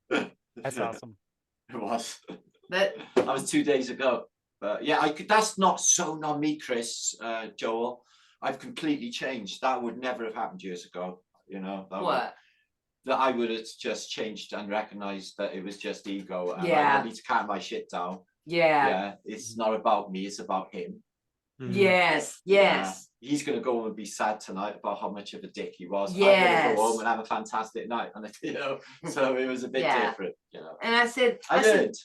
That's awesome. It was. But that was 2 days ago. But yeah, that's not me, Chris, Joel. I've completely changed. That would never have happened years ago. You know. That I would have just changed and recognized that it was just ego. And I need to calm my shit down. Yeah. It's not about me, it's about him. Yes. He's gonna go home and be sad tonight about how much of a dick he was. Yes. I'm gonna go home and have a fantastic night. And you know, so it was a bit different, you know. And I said, I learned.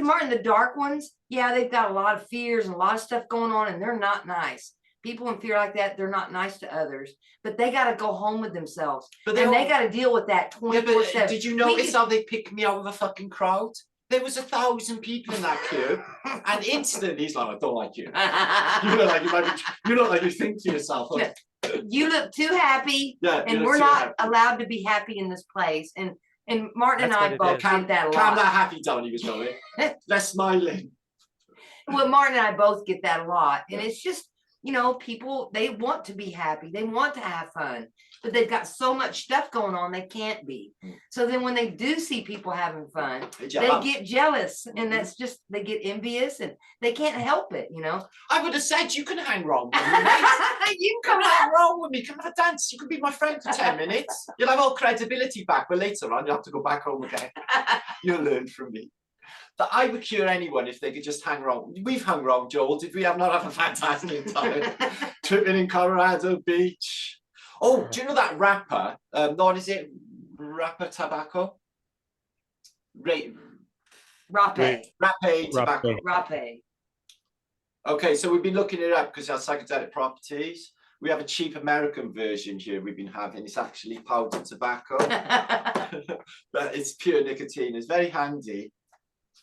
Martin, the dark ones, they've got a lot of fears and a lot of stuff going on, and they're not nice. People in fear like that, they're not nice to others, but they got to go home with themselves. But they got to deal with that 24/7. Did you notice how they picked me out of a fucking crowd? There was 1,000 people in that queue, and instantly he's like, I don't like you. You look like you think to yourself. Like, you look too happy, and we're not allowed to be happy in this place. And Martin and I both get that a lot. Calm that happy down, he was going. They're smiling. Well, Martin and I both get that a lot, and it's just, you know, people, they want to be happy, they want to have fun, but they've got so much stuff going on they can't be. So then when they do see people having fun, they get jealous, and that's just, they get envious, and they can't help it, you know. I would have said, you can hang wrong with me, mate. You can come hang wrong with me, come have a dance, you could be my friend for 10 minutes. You'll have all credibility back, but later on you'll have to go back home again. You'll learn from me. But I would cure anyone if they could just hang wrong. We've hung wrong, Joel. Did we not have a fantastic time? Tripping in Colorado Beach. Oh, do you know that rapper? What is it? Rapper Tobacco? Rape Tobacco. Rape. Okay, so we've been looking it up because it has psychedelic properties. We have a cheap American version here we've been having. It's actually powdered tobacco. But it's pure nicotine. It's very handy.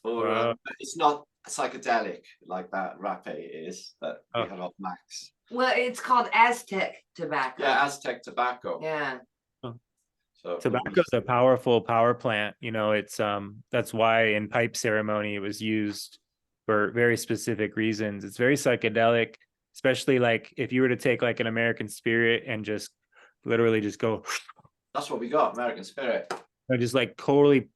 Or it's not psychedelic like that rape is that we have off Max. Well, it's called Aztec tobacco. Yeah, Aztec tobacco. Yeah. So tobacco's a powerful power plant. You know, it's that's why in pipe ceremony it was used for very specific reasons. It's very psychedelic, especially like if you were to take like an American Spirit and just literally just go. That's what we got, American Spirit. And just like totally.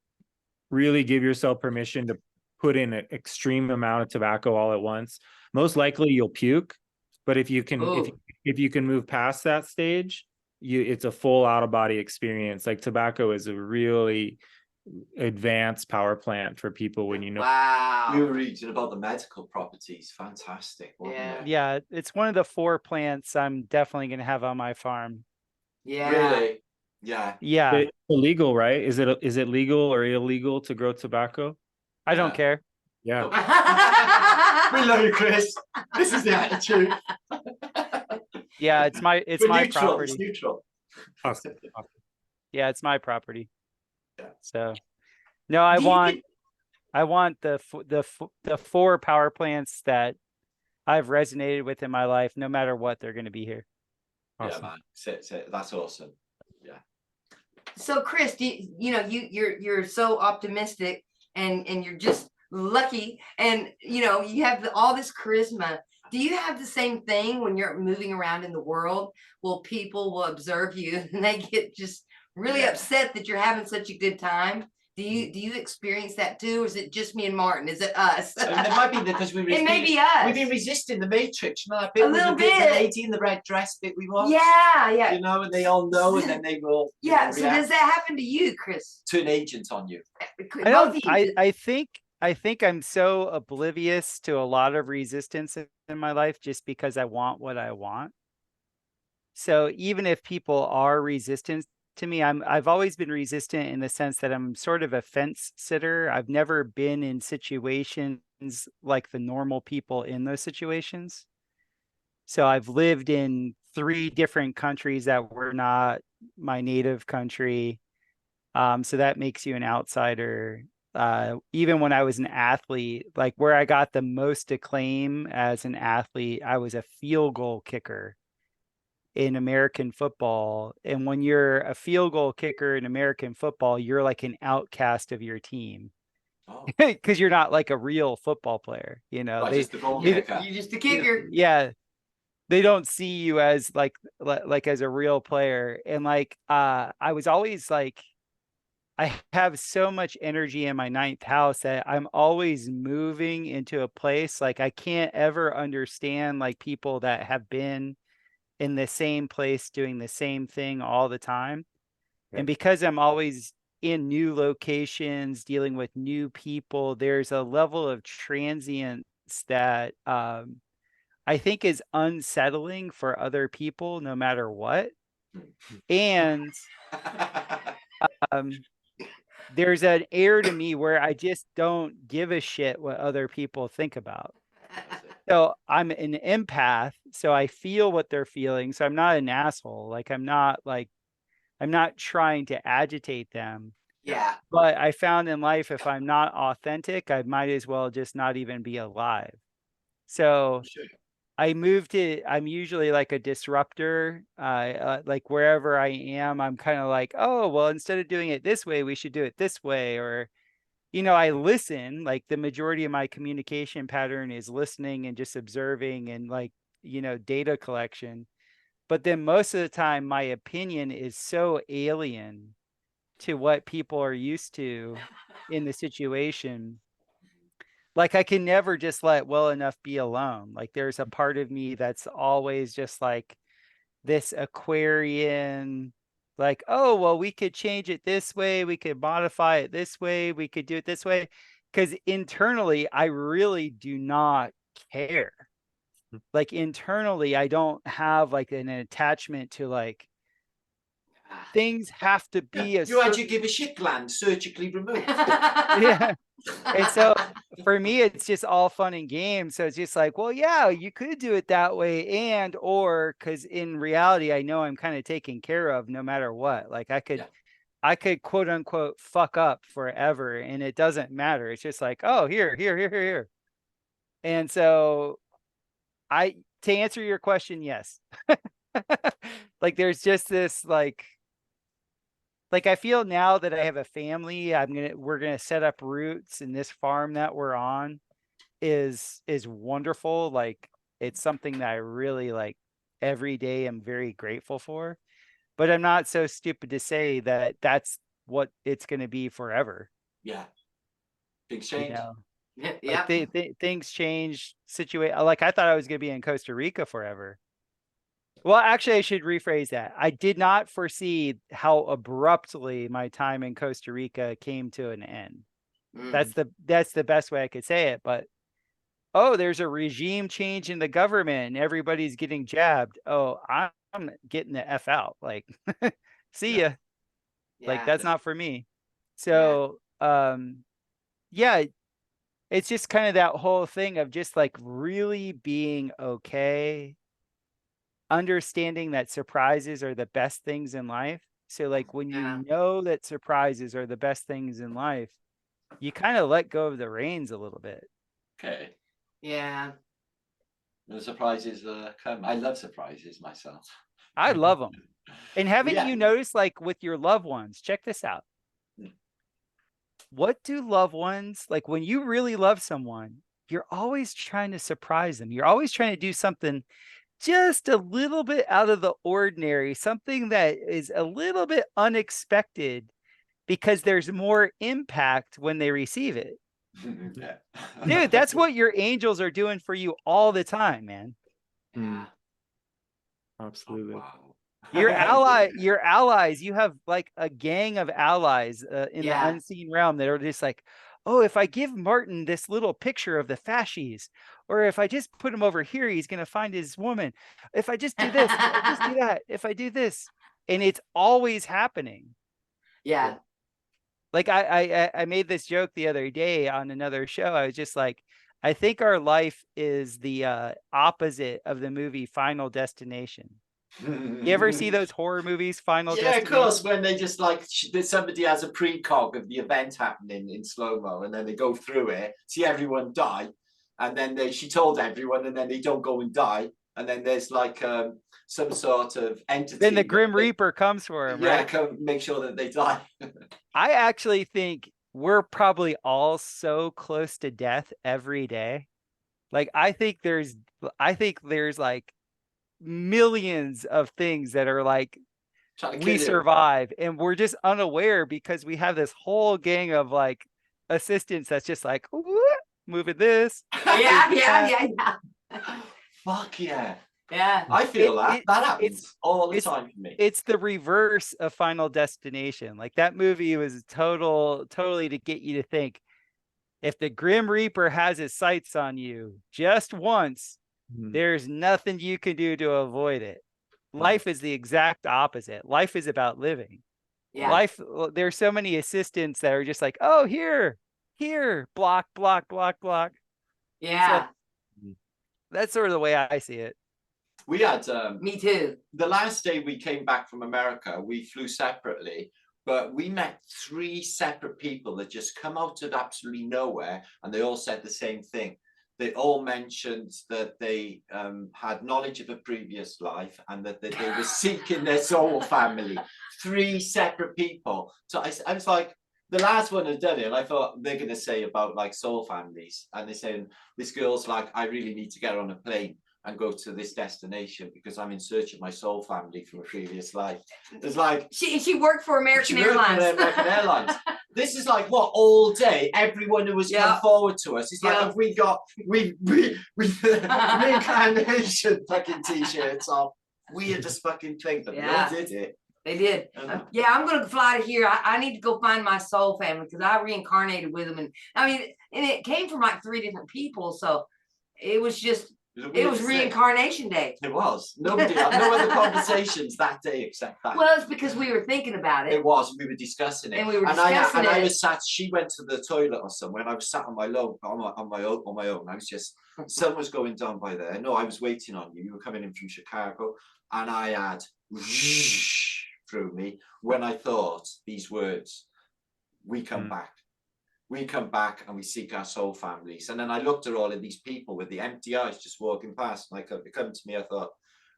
Really give yourself permission to put in an extreme amount of tobacco all at once. Most likely you'll puke, but if you can if you can move past that stage, it's a full out of body experience. Like tobacco is a really advanced power plant for people when you know. Wow. We were reading about the medical properties. Fantastic. Yeah, it's one of the 4 plants I'm definitely going to have on my farm. Yeah. Really? Yeah. It's illegal, right? Is it legal or illegal to grow tobacco? I don't care. Yeah. We love you, Chris. This is the attitude. Yeah, it's my property. It's neutral. Awesome. Yeah, it's my property. Yeah. So, no, I want the 4 power plants that I've resonated with in my life. No matter what, they're going to be here. Awesome. Yeah, man. That's awesome. Yeah. So Chris, you're so optimistic and you're just lucky, and you have all this charisma. Do you have the same thing when you're moving around in the world? Well, people will observe you and they get just really upset that you're having such a good time. Do you experience that too, or is it just me and Martin? Is it us? It might be because It may be us. We've been resisting the Matrix. You know, that bit A little with the bit. lady in the red dress bit we watched. Yeah. You know, and they all know, and then they will. Yeah. So does that happen to you, Chris? Turn agent on you. I think I'm so oblivious to a lot of resistance in my life just because I want what I want. So even if people are resistant to me, I've always been resistant in the sense that I'm sort of a fence sitter. I've never been in situations like the normal people in those situations. So I've lived in 3 different countries that were not my native country. So that makes you an outsider. Even when I was an athlete, like where I got the most acclaim as an athlete, I was a field goal kicker in American football. And when you're a field goal kicker in American football, you're like an outcast of your team. Because you're not like a real football player, You're just a kicker. Yeah. They don't see you as like as a real player. And like I was always like, I have so much energy in my 9th house that I'm always moving into a place. Like I can't ever understand like people that have been in the same place doing the same thing all the time. And because I'm always in new locations, dealing with new people, there's a level of transience that I think is unsettling for other people, no matter what. And there's an air to me where I just don't give a shit what other people think about. So I'm an empath, so I feel what they're feeling. So I'm not an asshole. Like I'm not trying to agitate them. Yeah. But I found in life, if I'm not authentic, I might as well just not even be alive. So I'm usually like a disruptor. Like wherever I am, I'm kind of like, oh, well, instead of doing it this way, we should do it this way. Or, I listen, like the majority of my communication pattern is listening and just observing and like, data collection. But then most of the time, my opinion is so alien to what people are used to in the situation. Like I can never just let well enough be alone. Like there's a part of me that's always just like this Aquarian, like, oh, well, we could change it this way. We could modify it this way. We could do it this way. Because internally, I really do not care. Like internally, I don't have like an attachment to like things have to be you had your give a shit gland surgically removed. Yeah. And so for me, it's just all fun and games. So it's just like, well, yeah, you could do it that way. Or because in reality, I know I'm kind of taken care of no matter what. Like I could quote unquote fuck up forever and it doesn't matter. It's just like, oh, here. And so to answer your question, yes. Like there's just this like I feel now that I have a family, we're gonna set up roots, and this farm that we're on is wonderful. Like it's something that I really like every day. I'm very grateful for, but I'm not so stupid to say that that's what it's gonna be forever. Yeah, big change. Yeah, like things change. Like I thought I was gonna be in Costa Rica forever. Well, actually, I should rephrase that. I did not foresee how abruptly my time in Costa Rica came to an end. That's the best way I could say it. But there's a regime change in the government and everybody's getting jabbed. Oh, I'm getting the F out. Like, see ya. Like that's not for me. So yeah, it's just kind of that whole thing of just like really being okay, understanding that surprises are the best things in life. So like when you know that surprises are the best things in life, you kind of let go of the reins a little bit. Okay. Yeah. The surprises come. I love surprises myself. I love them. And haven't Yeah. you noticed, like with your loved ones, check this out. What do loved ones, like when you really love someone, you're always trying to surprise them. You're always trying to do something just a little bit out of the ordinary, something that is a little bit unexpected, because there's more impact when they receive it. Yeah. Dude, that's what your angels are doing for you all the time, man. Mm. Absolutely. Oh, wow. Your allies, you have like a gang of allies in the unseen realm that are just like, oh, if I give Martin this little picture of the fascies, or if I just put him over here, he's going to find his woman. If I just do this, if I just do that, if I do this, and it's always happening. Yeah. Like I made this joke the other day on another show. I was just like, I think our life is the opposite of the movie Final Destination. You ever see those horror movies, Final Yeah, of Destination? course, when they just like somebody has a precog of the event happening in slow-mo, and then they go through it, see everyone die, and then she told everyone, and then they don't go and die, and then there's like some sort of entity. Then the Grim Reaper comes for him, yeah, right? come make sure that they die. I actually think we're probably all so close to death every day. Like I think there's like millions of things that are like we survive, and we're just unaware because we have this whole gang of like assistants that's just like moving this. Yeah. Fuck yeah. Yeah. I feel that happens all the time for me. It's the reverse of Final Destination. Like that movie was totally to get you to think, if the Grim Reaper has his sights on you just once, there's nothing you can do to avoid it. Life is the exact opposite. Life is about living. Yeah. There's so many assistants that are just like, oh, here, block. Yeah. So that's sort of the way I see it. We had me too. The last day we came back from America, we flew separately, but we met 3 separate people that just come out of absolutely nowhere, and they all said the same thing. They all mentioned that they had knowledge of a previous life, and that they were seeking their soul family. 3 separate people. So I was like, the last one had done it, and I thought they're going to say about like soul families, and they're saying this girl's like, I really need to get on a plane and go to this destination because I'm in search of my soul family from a previous life. It's like she worked for American Airlines. American Airlines. This is like what, all day everyone who has come forward to us. It's like if we got reincarnation fucking t-shirts off. Weirdest fucking thing, but they all did it. They did. Yeah, I'm gonna fly to here. I need to go find my soul family because I reincarnated with them, and I mean, and it came from like 3 different people, so it was just. It was reincarnation day. It was. Nobody had no other conversations that day except that. Well, it's because we were thinking about it. It was. We were discussing it. And we were discussing it. I was sat. She went to the toilet or somewhere, and I was sat on my own. I was just. Sun was going down by there. No, I was waiting on you. You were coming in from Chicago, and I had through me when I thought these words: "We come back." We come back and we seek our soul families. And then I looked at all of these people with the empty eyes just walking past, and it come to me, I thought,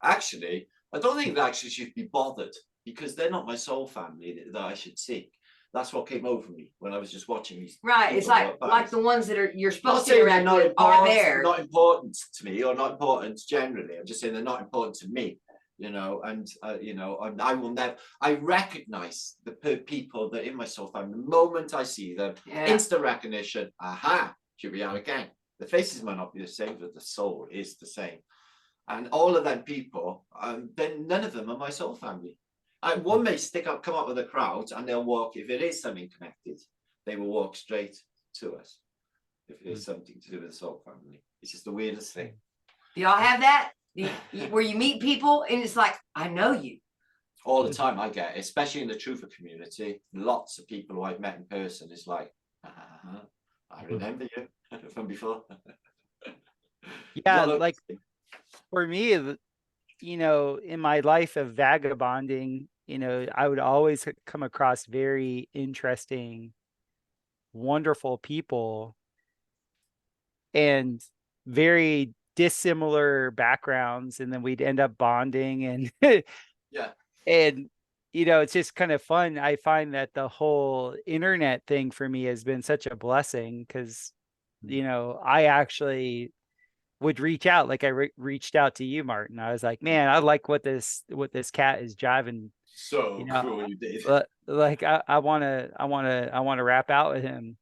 actually, I don't think they actually should be bothered because they're not my soul family that I should seek. That's what came over me when I was just watching these. Right. It's like the ones that you're supposed to interact with are there. Not important to me, or not important generally. I'm just saying they're not important to me. You know, and I will never. I recognize the people that in my soul family. The moment I see them, instant recognition. Aha! Here we are again. The faces might not be the same, but the soul is the same. And all of them people, then none of them are my soul family. One may come up with a crowd, and they'll walk. If it is something connected, they will walk straight to us. If it is something to do with the soul family, it's just the weirdest thing. Do y'all have that? Where you meet people and it's like, I know you. All the time I get, especially in the truther community, lots of people who I've met in person is like, I remember you from before. Yeah, like for me, in my life of vagabonding, I would always come across very interesting, wonderful people and very dissimilar backgrounds, and then we'd end up bonding, and And you know, it's just kind of fun. I find that the whole internet thing for me has been such a blessing because, you know, I actually would reach out, like I reached out to you, Martin. I was like, man, I like what this cat is driving. So You know, cool you did. like I want to rap out with him.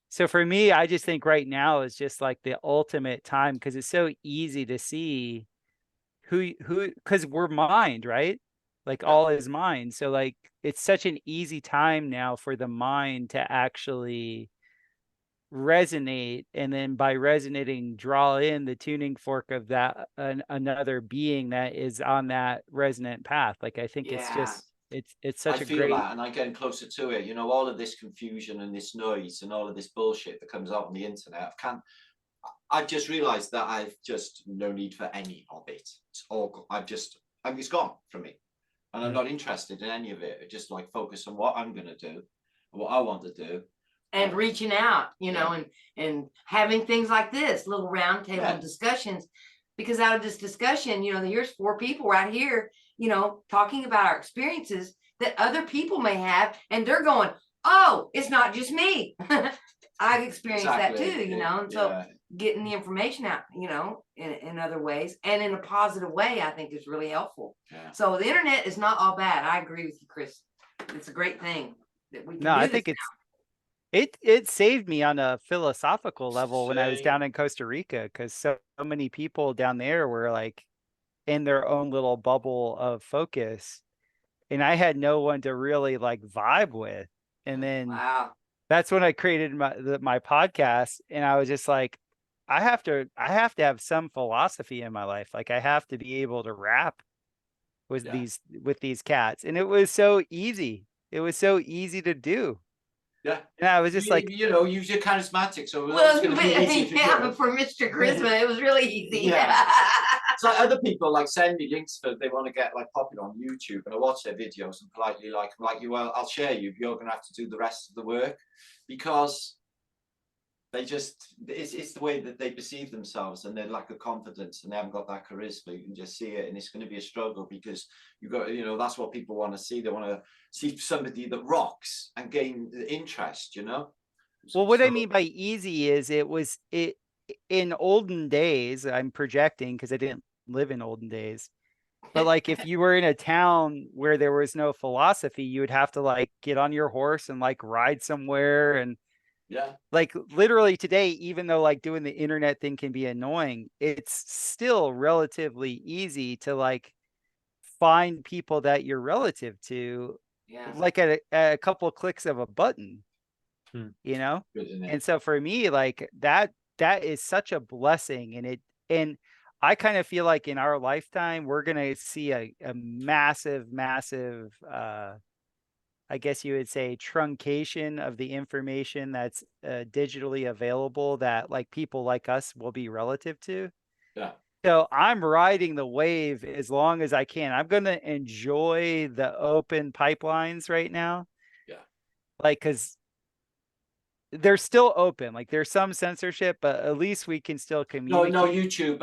So for me, I just think right now is just like the ultimate time because it's so easy to see who because we're mind, right? Like Yeah. all is mind. So like it's such an easy time now for the mind to actually resonate, and then by resonating draw in the tuning fork of that another being that is on that resonant path. Like I think it's Yeah. just it's I such a feel great. that, and I'm getting closer to it. You know, all of this confusion and this noise and all of this bullshit that comes out on the internet. I've just realized that I've just no need for any of it. It's all it's gone from me, and I'm not interested in any of it. I just like focus on what I'm gonna do, what I want to do, and reaching out, you know, and having things like this, little roundtable discussions, because out of this discussion, you know, here's 4 people right here, you know, talking about our experiences that other people may have, and they're going, oh, it's not just me. I've experienced that too, you know, and so getting the information out, you know, in other ways and in a positive way, I think is really helpful. Yeah. So the internet is not all bad. I agree with you, Chris. It's a great thing that we can do. I think it saved me on a philosophical level when I was down in Costa Rica, because so many people down there were like in their own little bubble of focus, and I had no one to really like vibe with. And then that's when I created my podcast, and I was just like, I have to have some philosophy in my life. Like I have to be able to rap with these cats, and it was so easy. It was so easy to do. Yeah. And I was just like, you know, you're charismatic, so well, for Mr. Charisma, it was really easy. Yeah. It's like other people like send me links for they want to get like popular on YouTube, and I watch their videos and politely like you, well, I'll share you. You're gonna have to do the rest of the work, because they just it's the way that they perceive themselves and their lack of confidence, and they haven't got that charisma. You can just see it, and it's going to be a struggle because you got, you know, that's what people want to see. They want to see somebody that rocks and gain interest, you know. Well, what I mean by easy is it in olden days, I'm projecting because I didn't live in olden days, but like if you were in a town where there was no philosophy, you would have to like get on your horse and like ride somewhere. And like literally today, even though like doing the internet thing can be annoying, it's still relatively easy to like find people that you're relative to, like at a couple of clicks of a button, you know? And so for me, like that is such a blessing. And I kind of feel like in our lifetime, we're going to see a massive, I guess you would say, truncation of the information that's digitally available that like people like us will be relative to. Yeah. So I'm riding the wave as long as I can. I'm going to enjoy the open pipelines right now. Yeah. Like, because they're still open. Like there's some censorship, but at least we can still communicate. No, YouTube.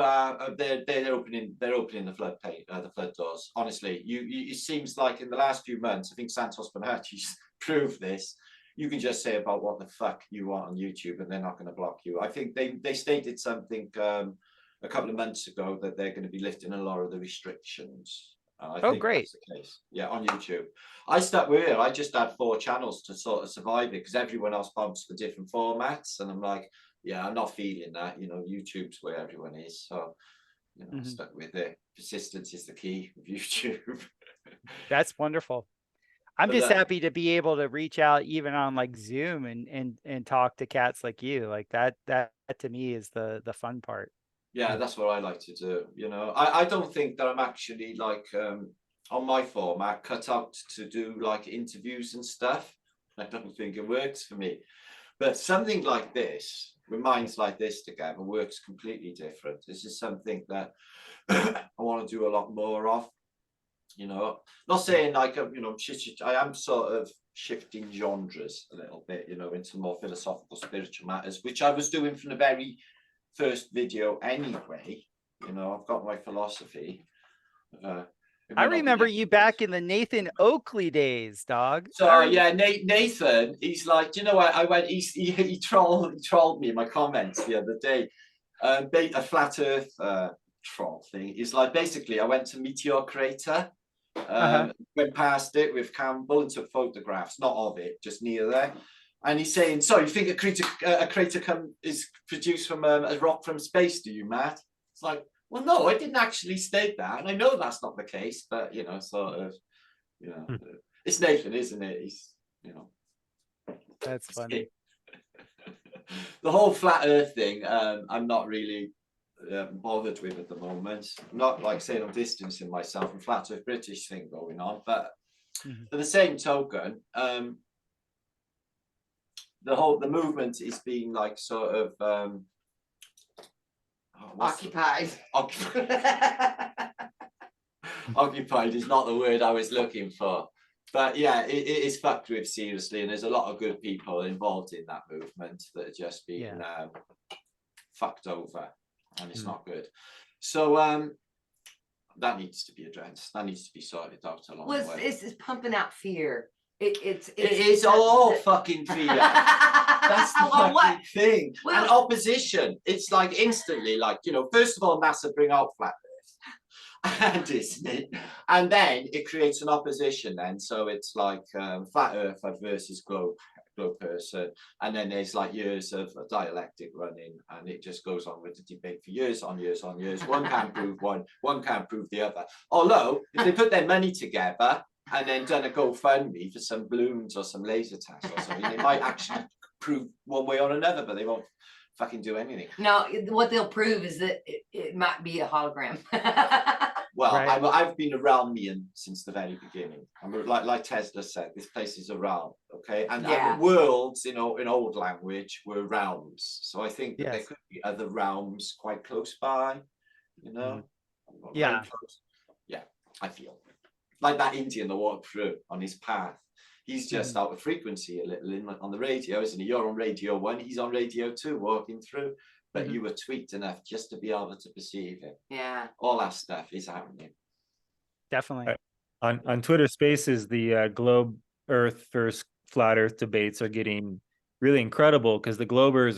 They're opening the flood doors. Honestly, it seems like in the last few months, I think Santos Bonacci's proved this. You can just say about what the fuck you want on YouTube, and they're not going to block you. I think they stated something a couple of months ago that they're going to be lifting a lot of the restrictions. I think great. That's the case. Yeah, on YouTube. I stuck with it. I just had 4 channels to sort of survive it because everyone else bumps for different formats, and I'm like, yeah, I'm not feeling that. You know, YouTube's where everyone is, so you know, stuck with it. Persistence is the key with YouTube. That's wonderful. I'm just happy to be able to reach out even on like Zoom and talk to cats like you. Like that to me is the fun part. Yeah, that's what I like to do. You know, I don't think that I'm actually like on my format cut out to do like interviews and stuff. I don't think it works for me. But something like this, with minds like this together, works completely different. This is something that I want to do a lot more of. You know, not saying like you know, I am sort of shifting genres a little bit, you know, into more philosophical, spiritual matters, which I was doing from the very first video anyway. You know, I've got my philosophy, It I may not be remember next you week. back in the Nathan Oakley days, dog. So yeah, Nathan, he's like, do you know what? I went. He trolled me in my comments the other day. A flat Earth troll thing. Is like basically, I went to Meteor Crater, went past it with Campbell and took photographs, not of it, just near there. And he's saying, "So you think a crater is produced from a rock from space? Do you, Matt?" It's like, well, no, I didn't actually state that, and I know that's not the case, but you know, sort of, you know. It's Nathan, isn't it? He's, you know. That's funny. The whole flat Earth thing, I'm not really bothered with at the moment. I'm not like saying I'm distancing myself from flat Earth British thing going on, but for the same token, the movement is being like sort of Occupied. Occupied is not the word I was looking for. But yeah, it is fucked with seriously, and there's a lot of good people involved in that movement that are just being fucked over, and it's not good. So that needs to be addressed. That needs to be sorted out along the way. It's pumping out fear. It is all fucking fear. That's the fucking thing. Well, and opposition. It's like instantly, like, you know, first of all, NASA bring out flat Earth and Disney, and then it creates an opposition. Then so it's like flat Earth versus globe person, and then there's like years of a dialectic running, and it just goes on with the debate for years on years on years. One can't prove one can't prove the other. Although if they put their money together and then done a GoFundMe for some balloons or some laser tags or something, they might actually prove one way or another, but they won't fucking do anything. No, what they'll prove is that it might be a hologram. Well, right. I've been a realmian since the very beginning. Like Tesla said, this place is a realm, okay? And worlds, you know, in old language were realms. So I think that there could be other realms quite close by, you know? Yeah. Yeah, I feel. Like that Indian that walked through on his path. He's just out of frequency a little on the radio, isn't he? You're on Radio 1, he's on Radio 2 walking through. But you were tweaked enough just to be able to perceive it. Yeah. All that stuff is happening. Definitely. On Twitter Spaces, the globe Earth versus flat Earth debates are getting really incredible because the globers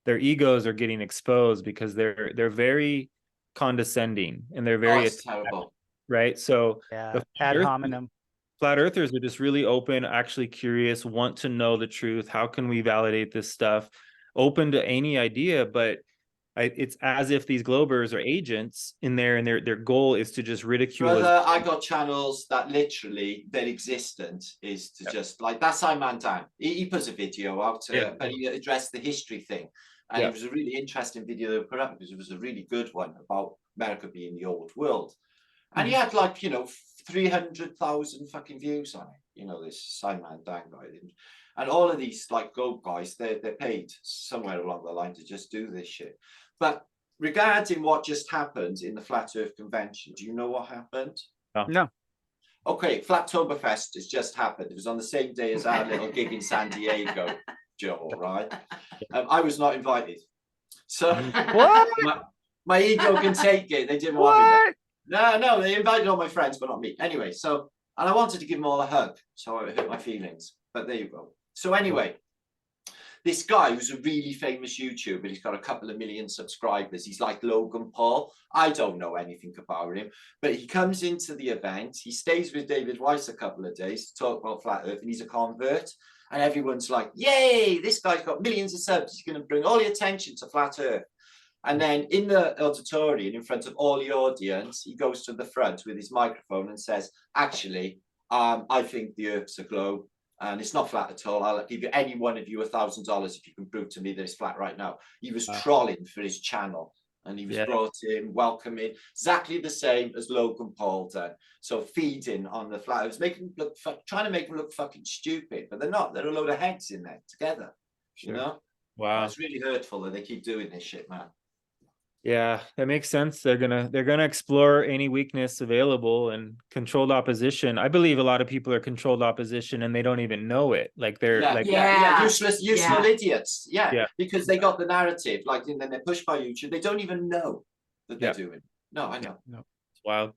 their egos are getting exposed because they're very condescending and they're very terrible. Right. So ad hominem. Flat earthers are just really open, actually curious, want to know the truth. How can we validate this stuff? Open to any idea, but it's as if these globers are agents in there, and their goal is to just ridicule. Brother, I got channels that literally their existence is to just like that's Simon Dan. He puts a video out, but he addressed the history thing, and it was a really interesting video they put up because it was a really good one about America being the old world, and he had like 300,000 fucking views on it. You know, this Simon Dan guy. And all of these like globe guys, they're paid somewhere along the line to just do this shit. But regarding what just happened in the Flat Earth Convention, do you know what happened? No. Okay, Flattoberfest has just happened. It was on the same day as our little gig in San Diego, Joel, right? I was not invited. So what? My ego can take it. They didn't want me there. No, they invited all my friends, but not me. Anyway, and I wanted to give them all a hug, so it hurt my feelings. But there you go. So anyway, this guy who's a really famous YouTuber, he's got a couple of million subscribers. He's like Logan Paul. I don't know anything about him, but he comes into the event. He stays with David Weiss a couple of days to talk about Flat Earth, and he's a convert. And everyone's like, yay, this guy's got millions of subs. He's going to bring all the attention to Flat Earth. And then in the auditorium, in front of all the audience, he goes to the front with his microphone and says, actually, I think the Earth's a globe. And it's not flat at all. I'll give you any one of you $1,000 if you can prove to me that it's flat right now. He was trolling for his channel, and he was brought in, welcoming, exactly the same as Logan Paul done. So feeding on the flat. It was making them look, trying to make them look fucking stupid, but they're not. They're a load of heads in there together. You know? Wow. It's really hurtful that they keep doing this shit, man. Yeah, that makes sense. They're gonna explore any weakness available, and controlled opposition. I believe a lot of people are controlled opposition and they don't even know it. Like they're useless idiots. Yeah, because they got the narrative, like, and then they're pushed by YouTube. They don't even know that they're doing it. No, I know. No, it's wild.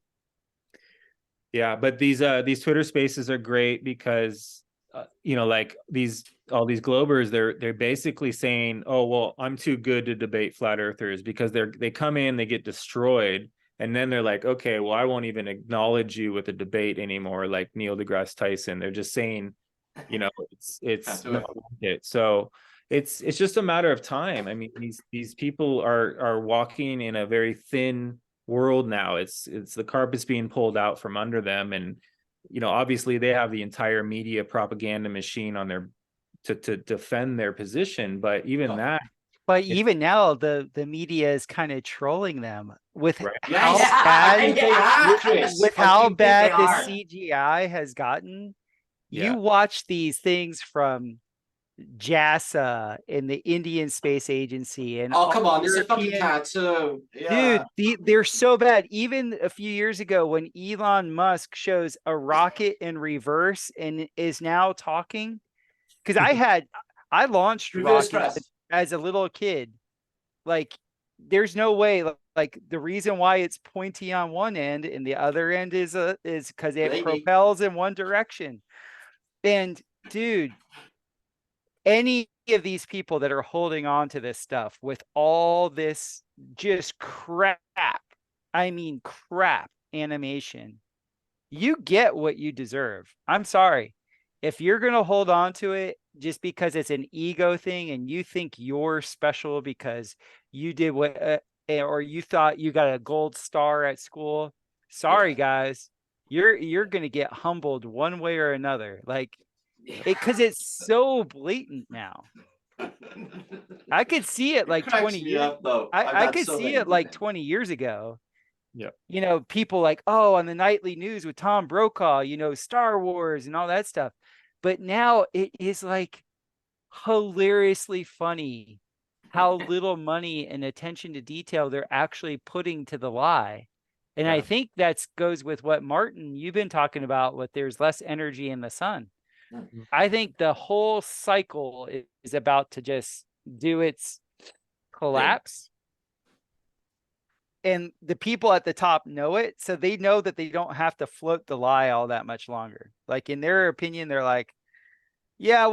Yeah, but these Twitter spaces are great because like all these Globers, they're basically saying, oh well, I'm too good to debate flat earthers, because they come in, they get destroyed, and then they're like, okay, well, I won't even acknowledge you with a debate anymore, like Neil deGrasse Tyson. They're just saying, it's not worth it. So it's just a matter of time. I mean, these people are walking in a very thin world now. It's the carpet's being pulled out from under them, and obviously they have the entire media propaganda machine on their to defend their position, but even that. But even now, the media is kind of trolling them with Right. how bad the CGI has gotten. Yeah. You watch these things from JASA and the Indian Space Agency, and come on, it's a fucking cartoon. Yeah. Dude, they're so bad. Even a few years ago, when Elon Musk shows a rocket in reverse and is now talking, because I launched rockets as a little kid. Like, there's no way. Like, the reason why it's pointy on one end and the other end is because it propels in one direction. And dude, any of these people that are holding on to this stuff with all this just crap, I mean crap animation, you get what you deserve. I'm sorry. If you're going to hold on to it just because it's an ego thing and you think you're special because you did what, or you thought you got a gold star at school, sorry guys, you're going to get humbled one way or another. Like, because it's so blatant now. I could see it like 20 years. I could see it like 20 years ago. Yeah. People like, oh, on the nightly news with Tom Brokaw, Star Wars and all that stuff. But now it is like hilariously funny how little money and attention to detail they're actually putting to the lie. And I think that goes with what Martin, you've been talking about, with there's less energy in the sun. I think the whole cycle is about to just do its collapse. And the people at the top know it. So they know that they don't have to float the lie all that much longer. Like, in their opinion, they're like, yeah,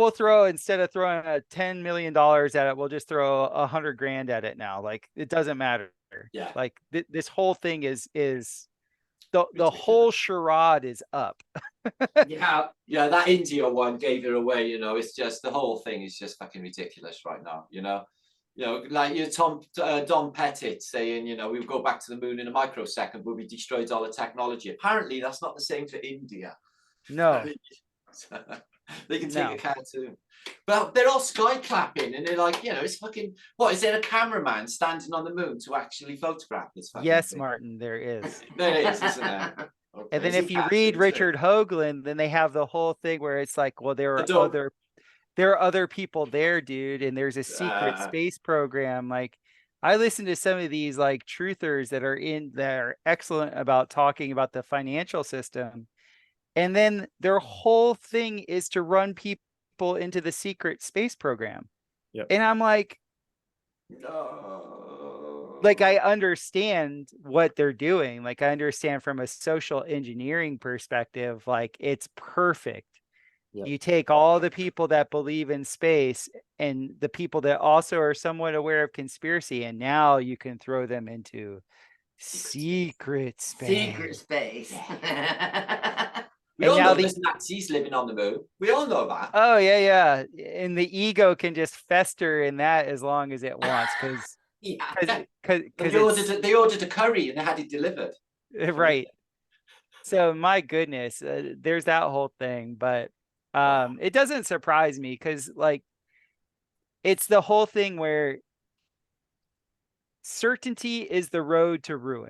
instead of throwing $10 million at it, we'll just throw $100 grand at it now. Like, it doesn't matter. Yeah. Like this whole thing is the whole charade is up. yeah, that India one gave it away. It's just, the whole thing is just fucking ridiculous right now. Like Don Pettit saying, we'll go back to the moon in a microsecond, but we destroyed all the technology. Apparently, that's not the same for India. No, they can take a cartoon, but they're all sky clapping, and they're like, it's fucking. What is there a cameraman standing on the moon to actually photograph this? Yes, thing? Martin, there is. There is, isn't there? Okay. And then if you read Richard Hoagland, then they have the whole thing where it's like, well, there are other people there, dude, and there's a secret space program. Like, I listen to some of these like truthers that are excellent about talking about the financial system, and then their whole thing is to run people into the secret space program. Yep. And I'm like, like, I understand what they're doing. Like, I understand from a social engineering perspective, like, it's perfect. Yep. You take all the people that believe in space and the people that also are somewhat aware of conspiracy, and now you can throw them into secret space. We all know there's Nazis living on the moon. We all know that. Oh, yeah. And the ego can just fester in that as long as it wants, because they ordered a curry and they had it delivered. Right. So my goodness, there's that whole thing. But it doesn't surprise me, because like, it's the whole thing where certainty is the road to ruin.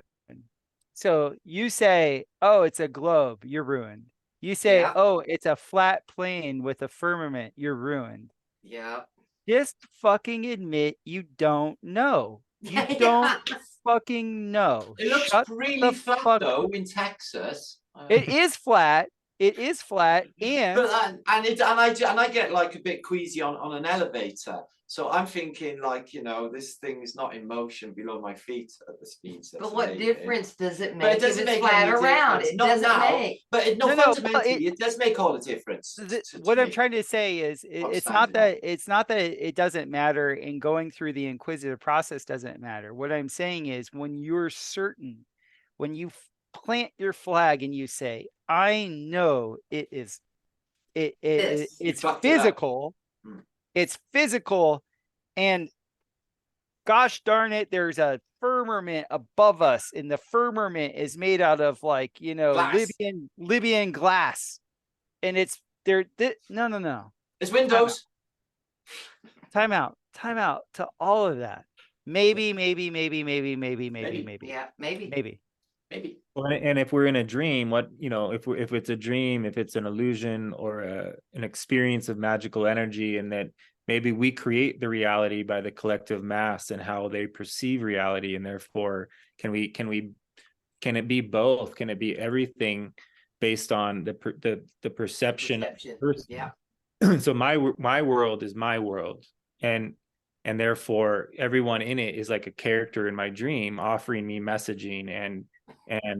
So you say, oh, it's a globe, you're ruined. You say, oh, it's a flat plane with a firmament, you're ruined. Yeah. Just fucking admit you don't know. You don't fucking know. It looks really flat though in Texas. It is flat. It is flat, and I get like a bit queasy on an elevator. So I'm thinking like, you know, this thing is not in motion below my feet at the speeds that But it's what moving. difference does it But make it doesn't if it's make flat any around? difference. It Not doesn't now, make. but No, well, fundamentally, it does make all the difference. What I'm me. trying to say is it's not standing that it doesn't matter, and going through the inquisitive process doesn't matter. What I'm saying is when you're certain, when you plant your flag and you say, I know it is This. it's backed it up. physical, it's physical, and gosh darn it, there's a firmament above us, and the firmament is made out of, like, you know, Glass. Libyan glass, and it's there. No. It's Windows. Time out to all of that. Maybe. Yeah, maybe. Well, and if we're in a dream, what, you know, if it's a dream, if it's an illusion or an experience of magical energy, and that maybe we create the reality by the collective mass and how they perceive reality, and therefore can it be both? Can it be everything based on the perception? Yeah. So my world is my world, and therefore everyone in it is like a character in my dream offering me messaging, and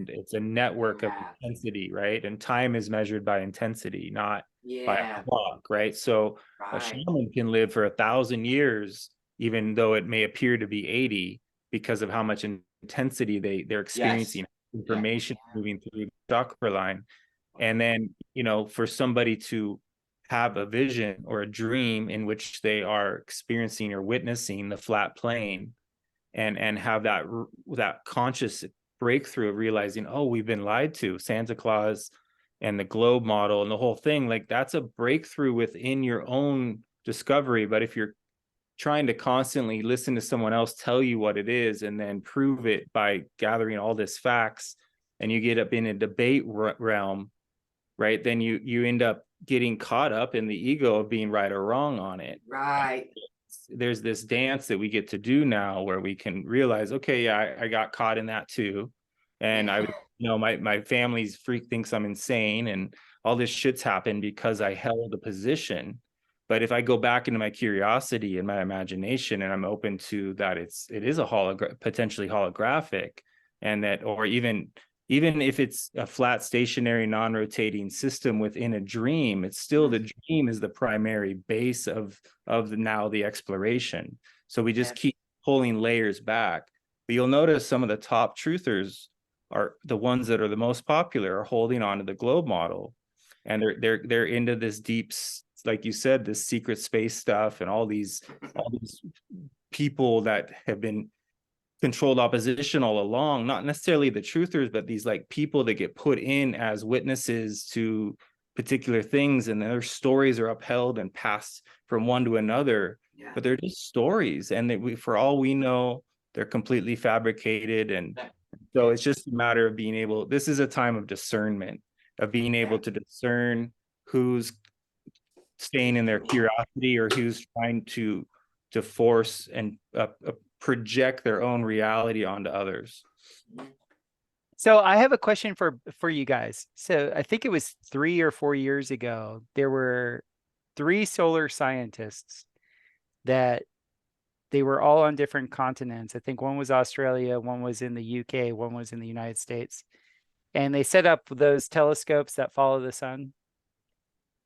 it's a network of intensity, right? And time is measured by intensity, not by a clock, right? So a shaman can live for 1,000 years, even though it may appear to be 80, because of how much intensity they're experiencing, information moving through the chakra line. And then, you know, for somebody to have a vision or a dream in which they are experiencing or witnessing the flat plane, and have that conscious breakthrough of realizing, oh, we've been lied to, Santa Claus and the globe model and the whole thing, like that's a breakthrough within your own discovery. But if you're trying to constantly listen to someone else tell you what it is and then prove it by gathering all this facts, and you get up in a debate realm, right, then you end up getting caught up in the ego of being right or wrong on it. Right. There's this dance that we get to do now where we can realize, okay, yeah, I got caught in that too. And I, you know, my family's freak thinks I'm insane, and all this shit's happened because I held a position. But if I go back into my curiosity and my imagination, and I'm open to that, it is a potentially holographic, and that, or even if it's a flat, stationary, non-rotating system within a dream, it's still the dream is the primary base of the exploration. So we just keep pulling layers back. But you'll notice some of the top truthers are the ones that are the most popular, are holding on to the globe model, and they're into this deep, like you said, this secret space stuff, and all these people that have been controlled opposition all along, not necessarily the truthers, but these like people that get put in as witnesses to particular things, and their stories are upheld and passed from one to another. But they're just stories, and for all we know, they're completely fabricated. And so it's just a matter of being able, this is a time of discernment, of being able to discern who's staying in their curiosity, or who's trying to force and project their own reality onto others. So I have a question for you guys. So I think it was 3 or 4 years ago, there were 3 solar scientists that they were all on different continents. I think one was Australia, one was in the UK, one was in the United States. And they set up those telescopes that follow the sun.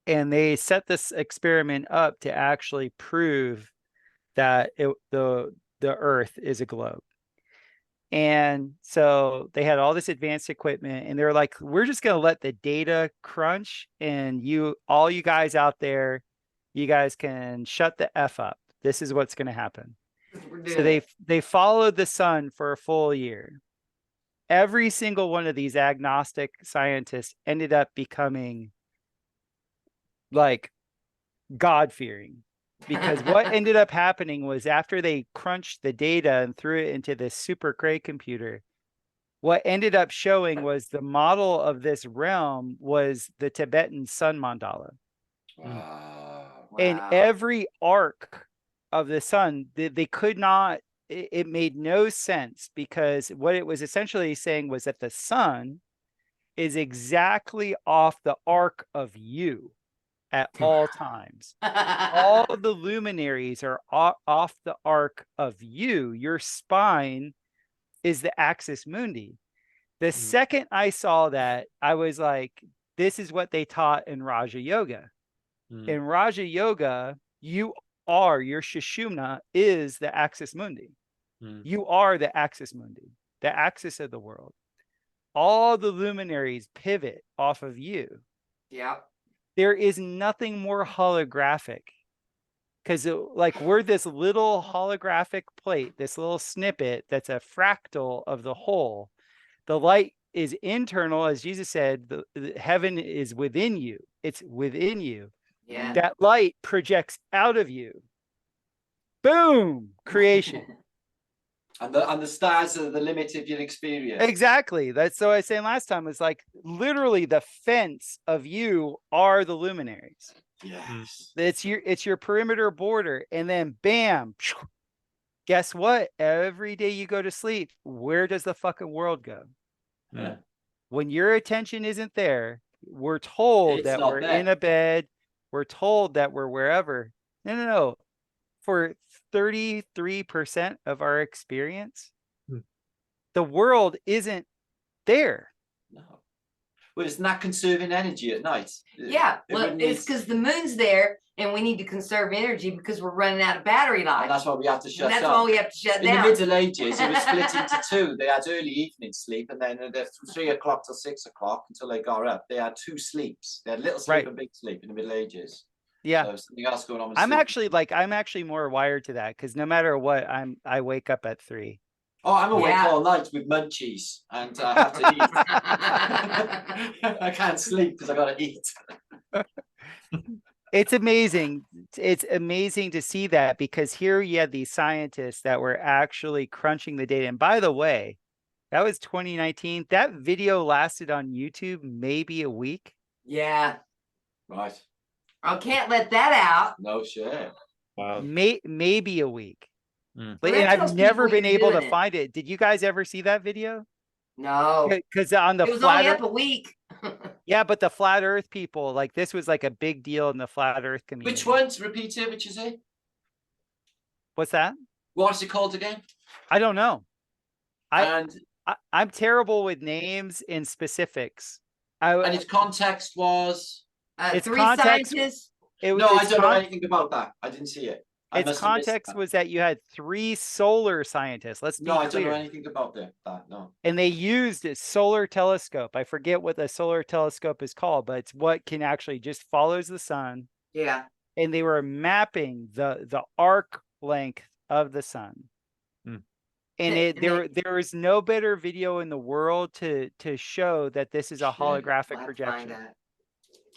And they set this experiment up to actually prove that the Earth is a globe. And so they had all this advanced equipment, and they're like, we're just going to let the data crunch, and all you guys out there, you guys can shut the F up. This is what's going to happen. So they followed the sun for a full year. Every single one of these agnostic scientists ended up becoming like God-fearing, because what ended up happening was, after they crunched the data and threw it into this super cray computer, what ended up showing was the model of this realm was the Tibetan sun mandala. Wow. And every arc of the sun, they could not, it made no sense, because what it was essentially saying was that the sun is exactly off the arc of you. at all times. All the luminaries are off the arc of you. Your spine is the axis mundi. The second I saw that, I was like, this is what they taught in Raja Yoga. In Raja Yoga, your Sushumna is the axis mundi. You are the axis mundi, the axis of the world. All the luminaries pivot off of you. Yeah. There is nothing more holographic, because like we're this little holographic plate, this little snippet that's a fractal of the whole. The light is internal, as Jesus said, the heaven is within you. It's within you. Yeah. That light projects out of you. Boom, creation. And the stars are the limit of your experience. Exactly. That's so I was saying last time, it's like literally the fence of you are the luminaries. Yes. It's your perimeter border, and then bam, guess what? Every day you go to sleep, where does the fucking world go? Yeah. When your attention isn't there, we're told It's that not we're there. in a bed. We're told that we're wherever. No. For 33% of our experience, the world isn't there. No. Well, it's not conserving energy at night. Yeah, It well, wouldn't it's need- because the moon's there and we need to conserve energy because we're running out of battery life. And that's why we have to shut And that's down. why we have to shut In down. the Middle Ages, it was split into two. They had early evening sleep, and then from 3 o'clock till 6 o'clock until they got up. They had two sleeps. They had little sleep Right. and big sleep in the Middle Ages. Yeah. So something else going on. With I'm sleep. actually more wired to that, because no matter what, I wake up at 3. Oh, I'm awake Yeah. all night with munchies, and I have to eat. I can't sleep because I got to eat. It's amazing. It's amazing to see that, because here you had these scientists that were actually crunching the data. And by the way, that was 2019. That video lasted on YouTube maybe a week. Yeah, Right. I can't let that out. No shit. Wow. Maybe a week. Mm. But Well, and that I've tells never people been you're able to doing it. find it. Did you guys ever see that video? No, Because on the it was flat only Earth, up a week. yeah, but the flat Earth people, like, this was like a big deal in the flat Earth community. Which one? Repeat it. Which is it? What's that? What's it called again? I don't know. And I'm terrible with names and specifics. its context was. Its 3 context- scientists. No, I don't know anything about that. I didn't see it. I Its must have missed context that. was that you had 3 solar scientists. Let's be No, I don't clear. know anything about that. No. And they used a solar telescope. I forget what the solar telescope is called, but it's what can actually just follows the sun. Yeah. And they were mapping the arc length of the sun. Hmm. And there is no better video in the world to show that this is a Shit, We'll holographic have to find projection. that.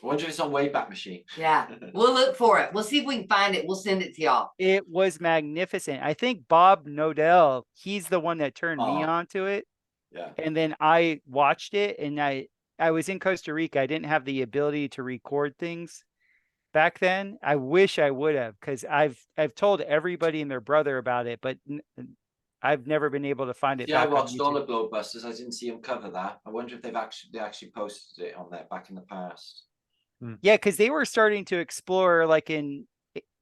I wonder if it's on Wayback Machine. Yeah, we'll look for it. We'll see if we can find it. We'll send it to y'all. It was magnificent. I think Bob Nodell, he's the one that turned me Oh. on to it. Yeah. And then I watched it, and I was in Costa Rica. I didn't have the ability to record things back then. I wish I would have, because I've told everybody and their brother about it, but I've never been able to find it. Yeah, I back on watched all YouTube. the Globebusters. I didn't see them cover that. I wonder if they actually posted it on there back in the past. Yeah, because they were starting to explore, like in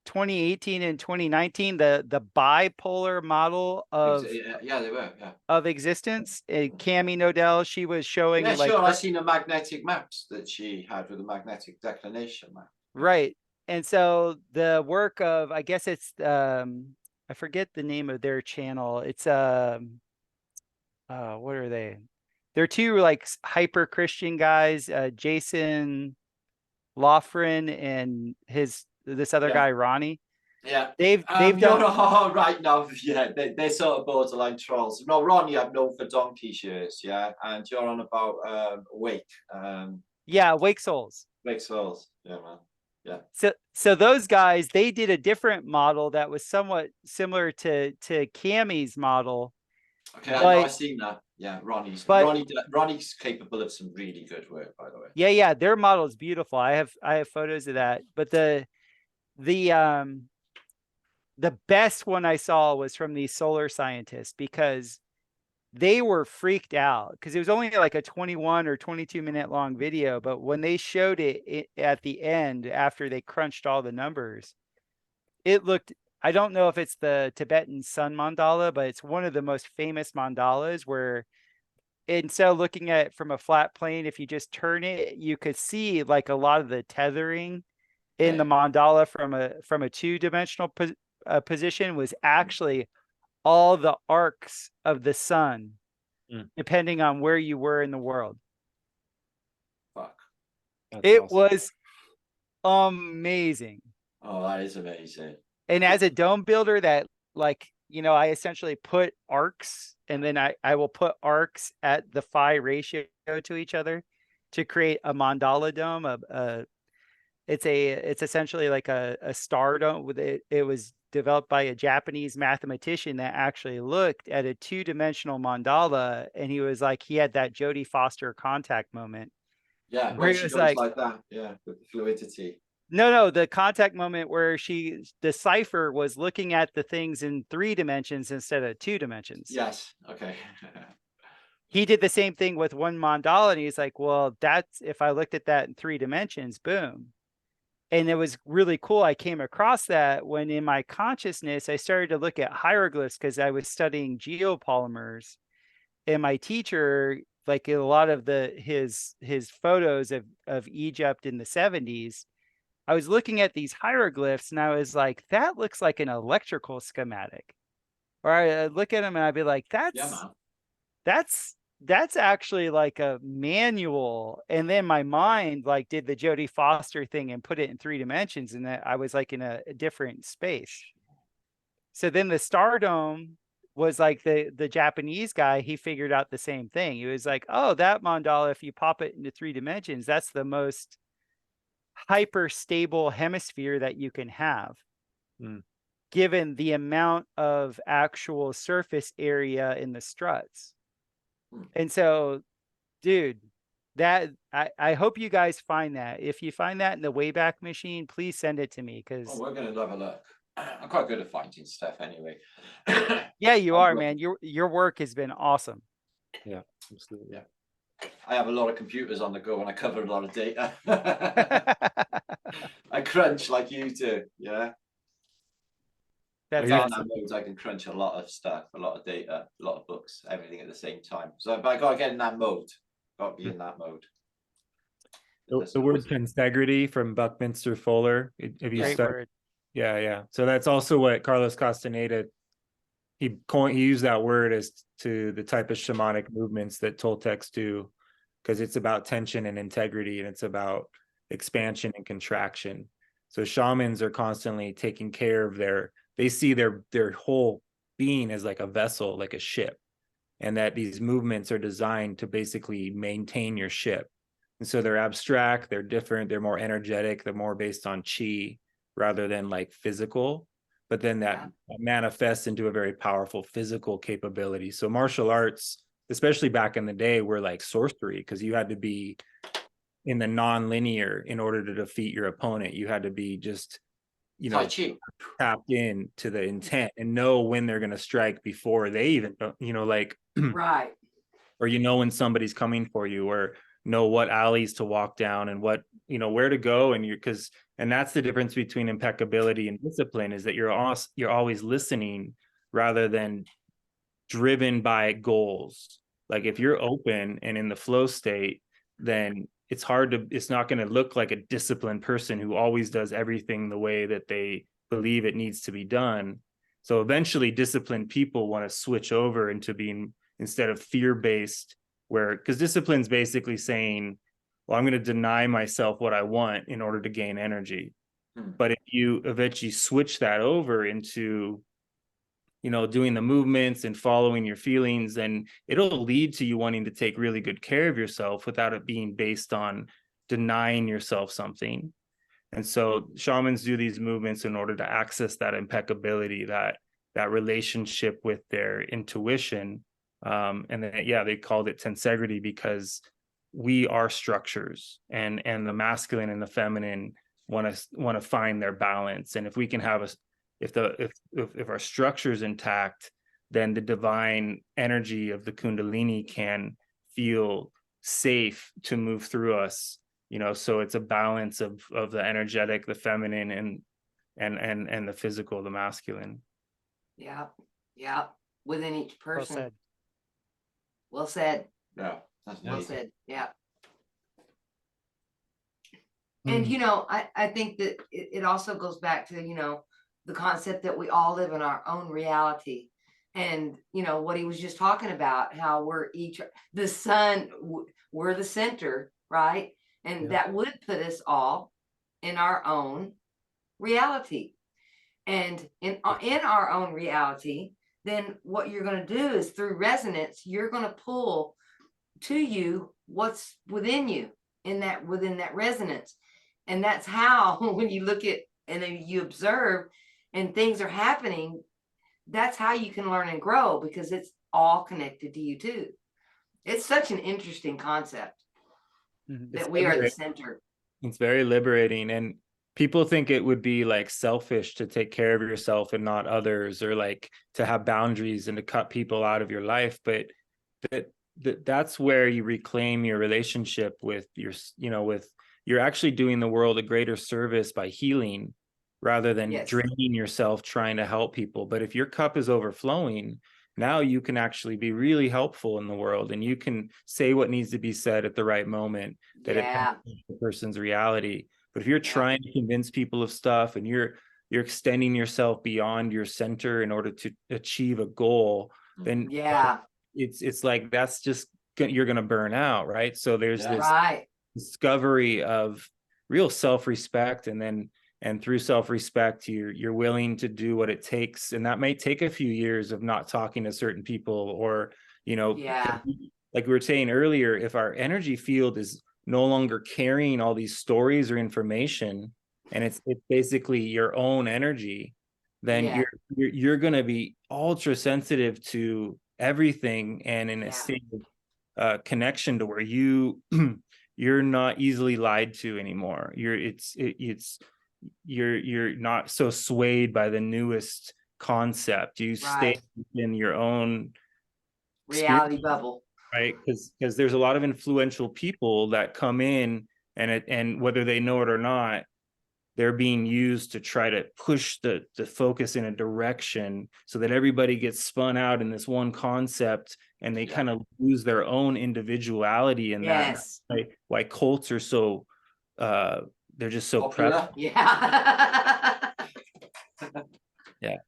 2018 and 2019, the bipolar model of Yeah, they were. Yeah. of existence. Cami Nodell, she was showing Yeah, like sure. I seen the magnetic maps that she had with the magnetic declination map. right. And so the work of, I guess it's I forget the name of their channel. It's what are they? They're 2 like hyper Christian guys, Jason Lofgren and this other Yeah. guy Ronnie. Yeah. They've You're done right now. Yeah, they're sort of borderline trolls. No, Ronnie, I've known for donkey's years. Yeah, and you're on about Wake. yeah, Wake Souls. Wake Souls. Yeah, man. Yeah. So those guys, they did a different model that was somewhat similar to Cami's model. Okay, But- I've seen that. Yeah, Ronnie's capable of some really good work, by the way. Yeah, their model is beautiful. I have photos of that. But the best one I saw was from these solar scientists, because they were freaked out because it was only like a 21 or 22-minute long video. But when they showed it at the end, after they crunched all the numbers, it looked, I don't know if it's the Tibetan sun mandala, but it's one of the most famous mandalas where instead of looking at it from a flat plane, if you just turn it, you could see like a lot of the tethering in the mandala from a two-dimensional position was actually all the arcs of the sun, depending on where you were in the world. Fuck. It was amazing. Oh, that is amazing. And as a dome builder, that, like, you know, I essentially put arcs, and then I will put arcs at the phi ratio to each other to create a mandala dome. It's essentially like a star dome with it. It was developed by a Japanese mathematician that actually looked at a two-dimensional mandala, and he was like, he had that Jodie Foster contact moment. Yeah, where when he she was goes like, like that, yeah, with the fluidity. no, the contact moment where the cipher was looking at the things in 3 dimensions instead of 2 dimensions. Yes, okay. He did the same thing with one mandala, and he's like, well, that's, if I looked at that in 3 dimensions, boom. And it was really cool. I came across that when in my consciousness, I started to look at hieroglyphs because I was studying geopolymers. And my teacher, like a lot of his photos of Egypt in the 70s, I was looking at these hieroglyphs and I was like, that looks like an electrical schematic. Or I look at them and I'd be like, that's actually like a manual. And then my mind like did the Jodie Foster thing and put it in 3 dimensions, and that I was like in a different space. So then the Star Dome was like the Japanese guy, he figured out the same thing. He was like, oh, that mandala, if you pop it into 3 dimensions, that's the most hyper stable hemisphere that you can have, given the amount of actual surface area in the struts. And so, dude, that I hope you guys find that. If you find that in the Wayback Machine, please send it to me, because we're gonna have a look. I'm quite good at finding stuff anyway. yeah, you are, man. Your work has been awesome. Yeah, absolutely. Yeah. I have a lot of computers on the go and I cover a lot of data. I crunch like you do, yeah. That's awesome. I can crunch a lot of stuff, a lot of data, a lot of books, everything at the same time. So, but I gotta get in that mode. Got to be in that mode. The word tensegrity from Buckminster Fuller. Have you studied? Yeah. So that's also what Carlos Castaneda, he used that word as to the type of shamanic movements that Toltecs do, because it's about tension and integrity, and it's about expansion and contraction. So shamans are constantly taking care of they see their whole being as like a vessel, like a ship, and that these movements are designed to basically maintain your ship. And so they're abstract, they're different, they're more energetic, they're more based on chi rather than like physical, but then that manifests into a very powerful physical capability. So martial arts, especially back in the day, were like sorcery, because you had to be in the non-linear in order to defeat your opponent. You had to be just, you know, tapped in to the intent and know when they're going to strike before they even, you know, like, right. Or, you know, when somebody's coming for you, or know what alleys to walk down and what, you know, where to go. And and that's the difference between impeccability and discipline, is that you're always listening rather than driven by goals. Like if you're open and in the flow state, then it's not going to look like a disciplined person who always does everything the way that they believe it needs to be done. So eventually disciplined people want to switch over into being, instead of fear-based, because discipline's basically saying, well, I'm going to deny myself what I want in order to gain energy. But if you eventually switch that over into, you know, doing the movements and following your feelings, then it'll lead to you wanting to take really good care of yourself without it being based on denying yourself something. And so shamans do these movements in order to access that impeccability, that relationship with their intuition. And then, they called it tensegrity because we are structures, and the masculine and the feminine want to find their balance. And if we can have if our structure is intact, then the divine energy of the Kundalini can feel safe to move through us, you know. So it's a balance of the energetic, the feminine, and the physical, the masculine. Yeah. Yeah. Within each Well person. said. Well said. Yeah, that's Well amazing. said. Yeah. And, you know, I think that it also goes back to, you know, the concept that we all live in our own reality. And, you know, what he was just talking about, how we're each, the sun, we're the center, right? And Yeah. that would put us all in our own reality. And in our own reality, then what you're going to do is through resonance, you're going to pull to you what's within you within that resonance. And that's how, when you look at and then you observe and things are happening, that's how you can learn and grow, because it's all connected to you too. It's such an interesting concept that we are the center. It's very liberating. And people think it would be like selfish to take care of yourself and not others, or like to have boundaries and to cut people out of your life. But that's where you reclaim your relationship with your, you know, with, you're actually doing the world a greater service by healing rather than draining yourself trying to help people. But if your cup is overflowing, now you can actually be really helpful in the world, and you can say what needs to be said at the right moment that it helps the person's reality. But if you're trying to convince people of stuff and you're extending yourself beyond your center in order to achieve a goal, then it's like, that's just, you're going to burn out, right? So there's this discovery of real self-respect, and through self-respect you're willing to do what it takes, and that may take a few years of not talking to certain people, or, you know, like we were saying earlier, if our energy field is no longer carrying all these stories or information, and it's basically your own energy, then you're going to be ultra sensitive to everything, and in a state of connection to where you're not easily lied to anymore. You're not so swayed by the newest concept. You stay in your own reality bubble, right? Because there's a lot of influential people that come in, and whether they know it or not, they're being used to try to push the focus in a direction so that everybody gets spun out in this one concept, and they kind of lose their own individuality in that. That's why cults are so they're just so prevalent. Yeah,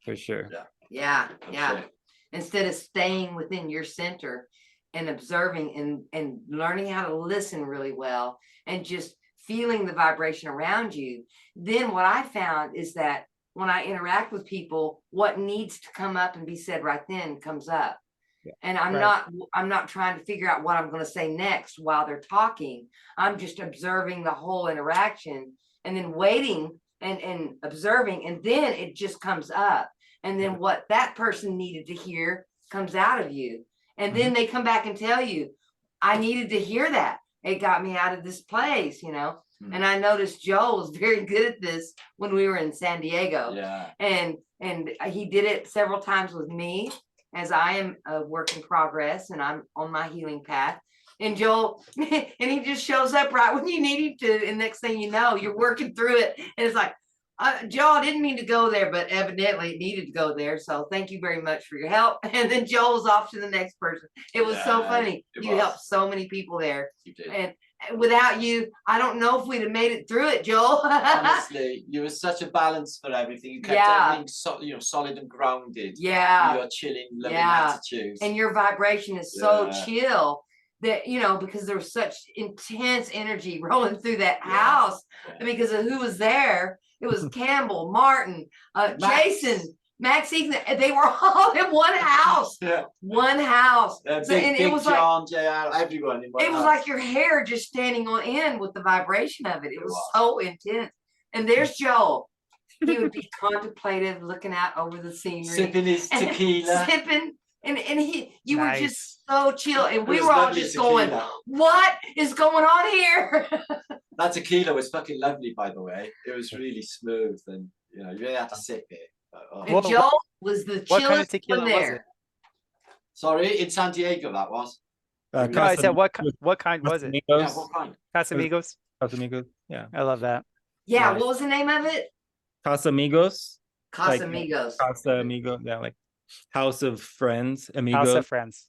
for sure. Sure. Instead of staying within your center and observing and learning how to listen really well and just feeling the vibration around you, then what I found is that when I interact with people, what needs to come up and be said right then comes up. And I'm not trying to figure out what I'm going to say next while they're talking. I'm just observing the whole interaction and then waiting and observing, and then it just comes up. And then what that person needed to hear comes out of you. And then they come back and tell you, I needed to hear that. It got me out of this place, you know. And I noticed Joel was very good at this when we were in San Diego. And he did it several times with me, as I am a work in progress and I'm on my healing path. And Joel, and he just shows up right when you need him to. And next thing you know, you're working through it. And it's like, Joel, I didn't mean to go there, but evidently it needed to go there. So thank you very much for your help. And then Joel's off to the next person. It was so funny. You helped so many people there. You did. And without you, I don't know if we'd have made it through it, Joel. Honestly, you were such a balance for everything. You kept everything solid and grounded. Your chilling, loving attitude. And your vibration is so chill that, you know, because there was such intense energy rolling through that house because of who was there. It was Campbell, Martin, Jason, Max, Ethan. They were all in one house. One house. It was John, like JR, everyone in one house. Was like your hair just standing on end with the vibration of it. It was so intense. And there's Joel. He would be contemplative, looking out over the scenery, sipping his tequila, sipping. And you were just so chill, and we were all just going, what is going on here? That tequila was fucking lovely, by the way. It was really smooth, and you know, you really had to sip it. And Joel was the chillest one there. Sorry, in San Diego that was. No, I said what kind was it? Yeah, Casamigos. what kind? Casamigos. Casamigos. Yeah. I love that. Yeah, Nice. what was the name of it? Casamigos. Like, Casamigos. Casamigos. Yeah, like house of friends, House amigos. of Friends.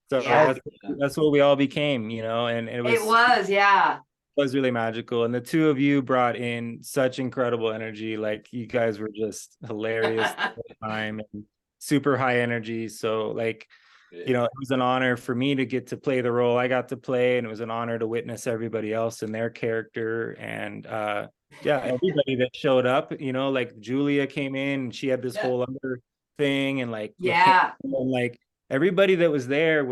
So Yeah. that's what we all became, you know, and It was, yeah. was really magical. And the two of you brought in such incredible energy. Like you guys were just hilarious the whole time and super high energy. So like, you know, it was an honor for me to get to play the role I got to play, and it was an honor to witness everybody else in their character. And yeah, everybody that showed up, you know, like Julia came in and she had this whole other thing, and like Yeah. and like everybody that was there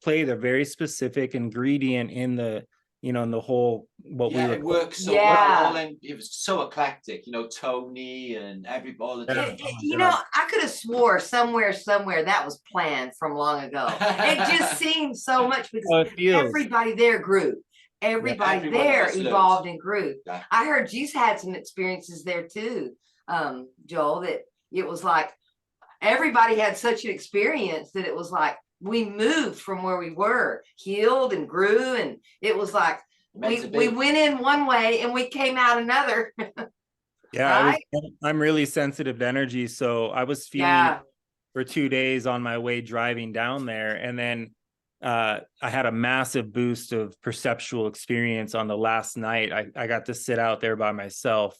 played a very specific ingredient in the, you know, in the whole what we were. It worked so Yeah. well, and it was so eclectic, you know, Tony and everybody. Yeah. You know, I could have swore somewhere that was planned from long ago. It just seemed so much Oh, because it feels. everybody there grew. Everybody everyone there else evolved learned. and grew. Yeah. I heard you've had some experiences there too, Joel, that it was like everybody had such an experience that it was like we moved from where we were, healed and grew, and it was like we went in one way and we came out another. Yeah, Right? I'm really sensitive to energy, so I was feeling Yeah. for 2 days on my way driving down there, and then I had a massive boost of perceptual experience on the last night. I got to sit out there by myself,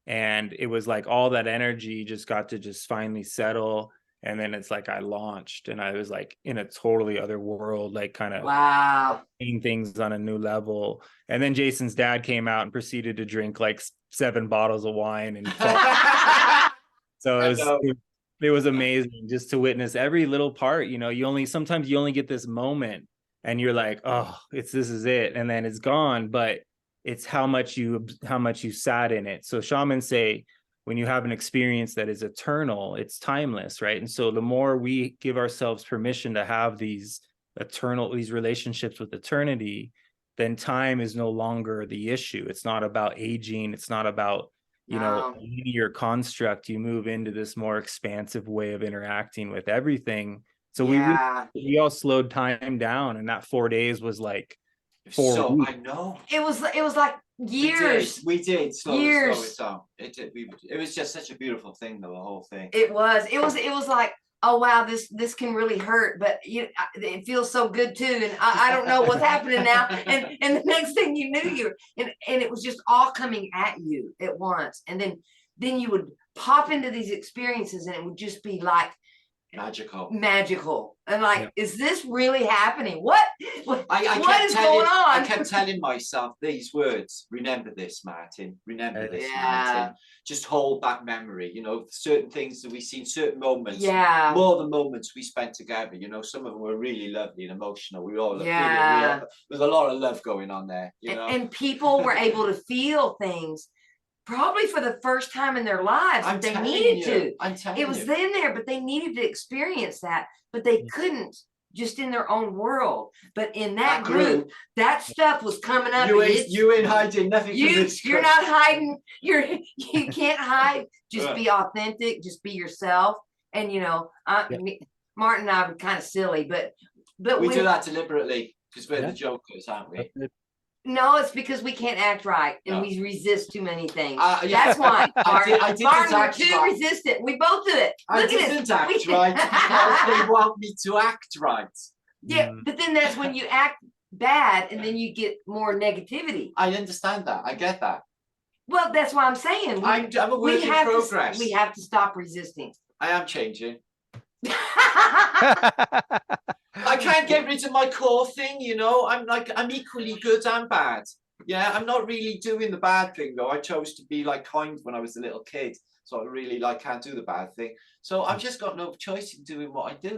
and it was like all that energy just got to just finally settle. And then it's like I launched, and I was like in a totally other world, like kind of Wow. seeing things on a new level. And then Jason's dad came out and proceeded to drink like 7 bottles of wine, and so it was amazing just to witness every little part. You know, sometimes you only get this moment, and you're like, oh, this is it, and then it's gone. But it's how much you sat in it. So shamans say, when you have an experience that is eternal, it's timeless, right? And so the more we give ourselves permission to have these relationships with eternity, then time is no longer the issue. It's not about aging. It's not about, you know, a linear construct. You move into this more expansive way of interacting with everything. So we all slowed time down, and that 4 days was like 4 weeks. I know. It was like years. We did slow Years. it down. It was just such a beautiful thing, though, the whole thing. It was like, oh wow, this can really hurt, but it feels so good too, and I don't know what's happening now. And the next thing you knew, and it was just all coming at you at once, and then you would pop into these experiences, and it would just be like magical, and like, is this really happening? What is going on? I kept telling myself these words: remember this, Martin, remember this, Martin. Just hold that memory, you know, certain things that we've seen, certain moments, more the moments we spent together, you know. Some of them were really lovely and emotional. We all there's a lot of love going on there, you know. And people were able to feel things probably for the first time in their lives. They needed to. I'm telling you. It was in there, but they needed to experience that, but they couldn't just in their own world. But in that group, that stuff was coming up. You ain't hiding nothing. You're not hiding. You can't hide. Just be authentic. Just be yourself. And you know, Martin and I were kind of silly, but we do that deliberately because we're the jokers, aren't we? No, it's because we can't act right, and we resist too many things. That's why. I Martin, we're too resistant. We both do it. I didn't act right because they want me to act right. Yeah, but then that's when you act bad, and then you get more negativity. I understand that. I get that. Well, that's why I'm saying I'm a work in progress. We have to stop resisting. I am changing. I can't get rid of my core thing, you know. I'm equally good and bad. Yeah, I'm not really doing the bad thing though. I chose to be like kind when I was a little kid, so I really can't do the bad thing. So I've just got no choice in doing what I do.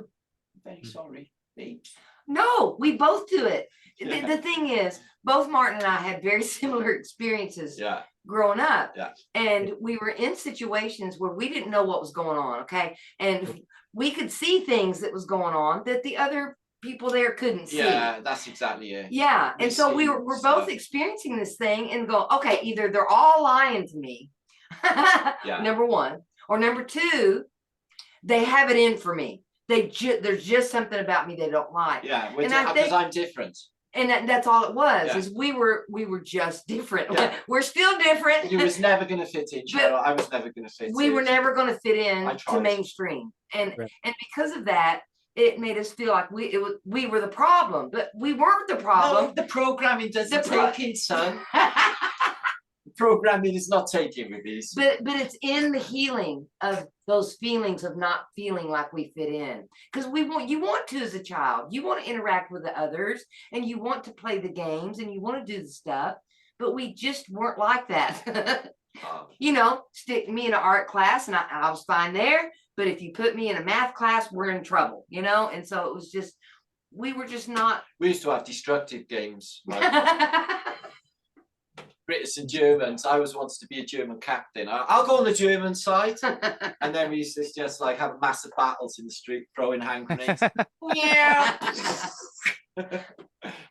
I'm very sorry, babe. No, we both do it. The thing is, both Martin and I had very similar experiences growing up. Yeah. And we were in situations where we didn't know what was going on, okay? And we could see things that was going on that the other people there couldn't see. Yeah, that's exactly it. Yeah. And so we're both experiencing this thing and go, okay, either they're all lying to me, number one, or number two, they have it in for me. there's just something about me they don't like. Yeah, And I because think- I'm different. And that's all it was, Yeah. is we were just different. Yeah. We're still different. You was never going to fit in, But Cheryl. I was never going to fit in. We were never going to fit in I to tried. mainstream. And Right. and because of that, it made us feel like we were the problem, but we weren't the No, problem. the programming doesn't The pro- take it, son. Programming is not taking with these. But it's in the healing of those feelings of not feeling like we fit in, because you want to as a child, you want to interact with the others, and you want to play the games, and you want to do the stuff, but we just weren't like that. You know, stick me in an art class and I was fine there, but if you put me in a math class, we're in trouble, you know. And so it was just, we were just not. We used to have destructive games, like British and Germans. I was wanted to be a German captain. I'll go on the German side, and then we used to just like have massive battles in the street, throwing hand grenades. Yeah.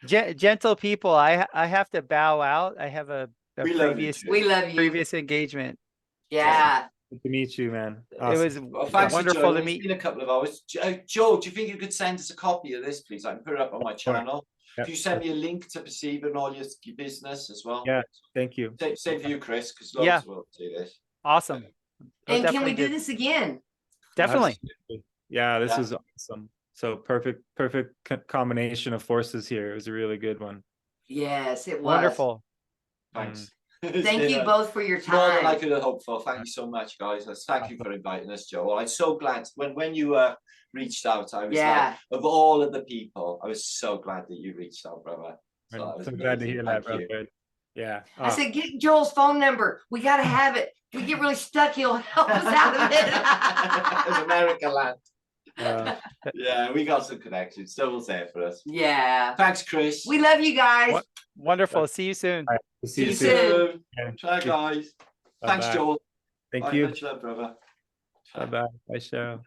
Gentle people, I have to bow out. I have a We love you previous too. We love you. previous engagement. Yeah. Good to meet you, man. It Awesome. was Well, thanks for wonderful joining. to It's meet. been a couple of hours. Joe, do you think you could send us a copy of this, please? I can put it up on my channel. Yep. Can you send me a link to Perceive and all your business as well? Yeah. Thank you. Same for you, Chris, because Yeah. loads will do this. Awesome. I'll And can we definitely do this again? Definitely. Absolutely. Yeah, this Yeah. was awesome. So perfect combination of forces here. It was a really good one. Yes, it was. Wonderful. Thanks. Thank you both for your More than I time. could have hoped for. Thank you so much, guys. Thank you for inviting us, Joe. I'm so glad when you reached out. I was Yeah. like, of all of the people, I was so glad that you reached out, brother. So that I'm was so glad to amazing. hear that, Thank you. brother. Yeah. I said, get Joel's phone number. We got to have it. If we get really stuck, he'll help us out of It's it. America land. uh, Yeah, we got some connections. Double's there for us. Yeah. Thanks, Chris. We love you guys. What? Wonderful. See you soon. all right, we'll see See you you soon. soon. Yeah. Bye, guys. Thanks, Bye-bye. Joel. Thank Bye, you. much love, brother. Bye bye. Bye, Cheryl.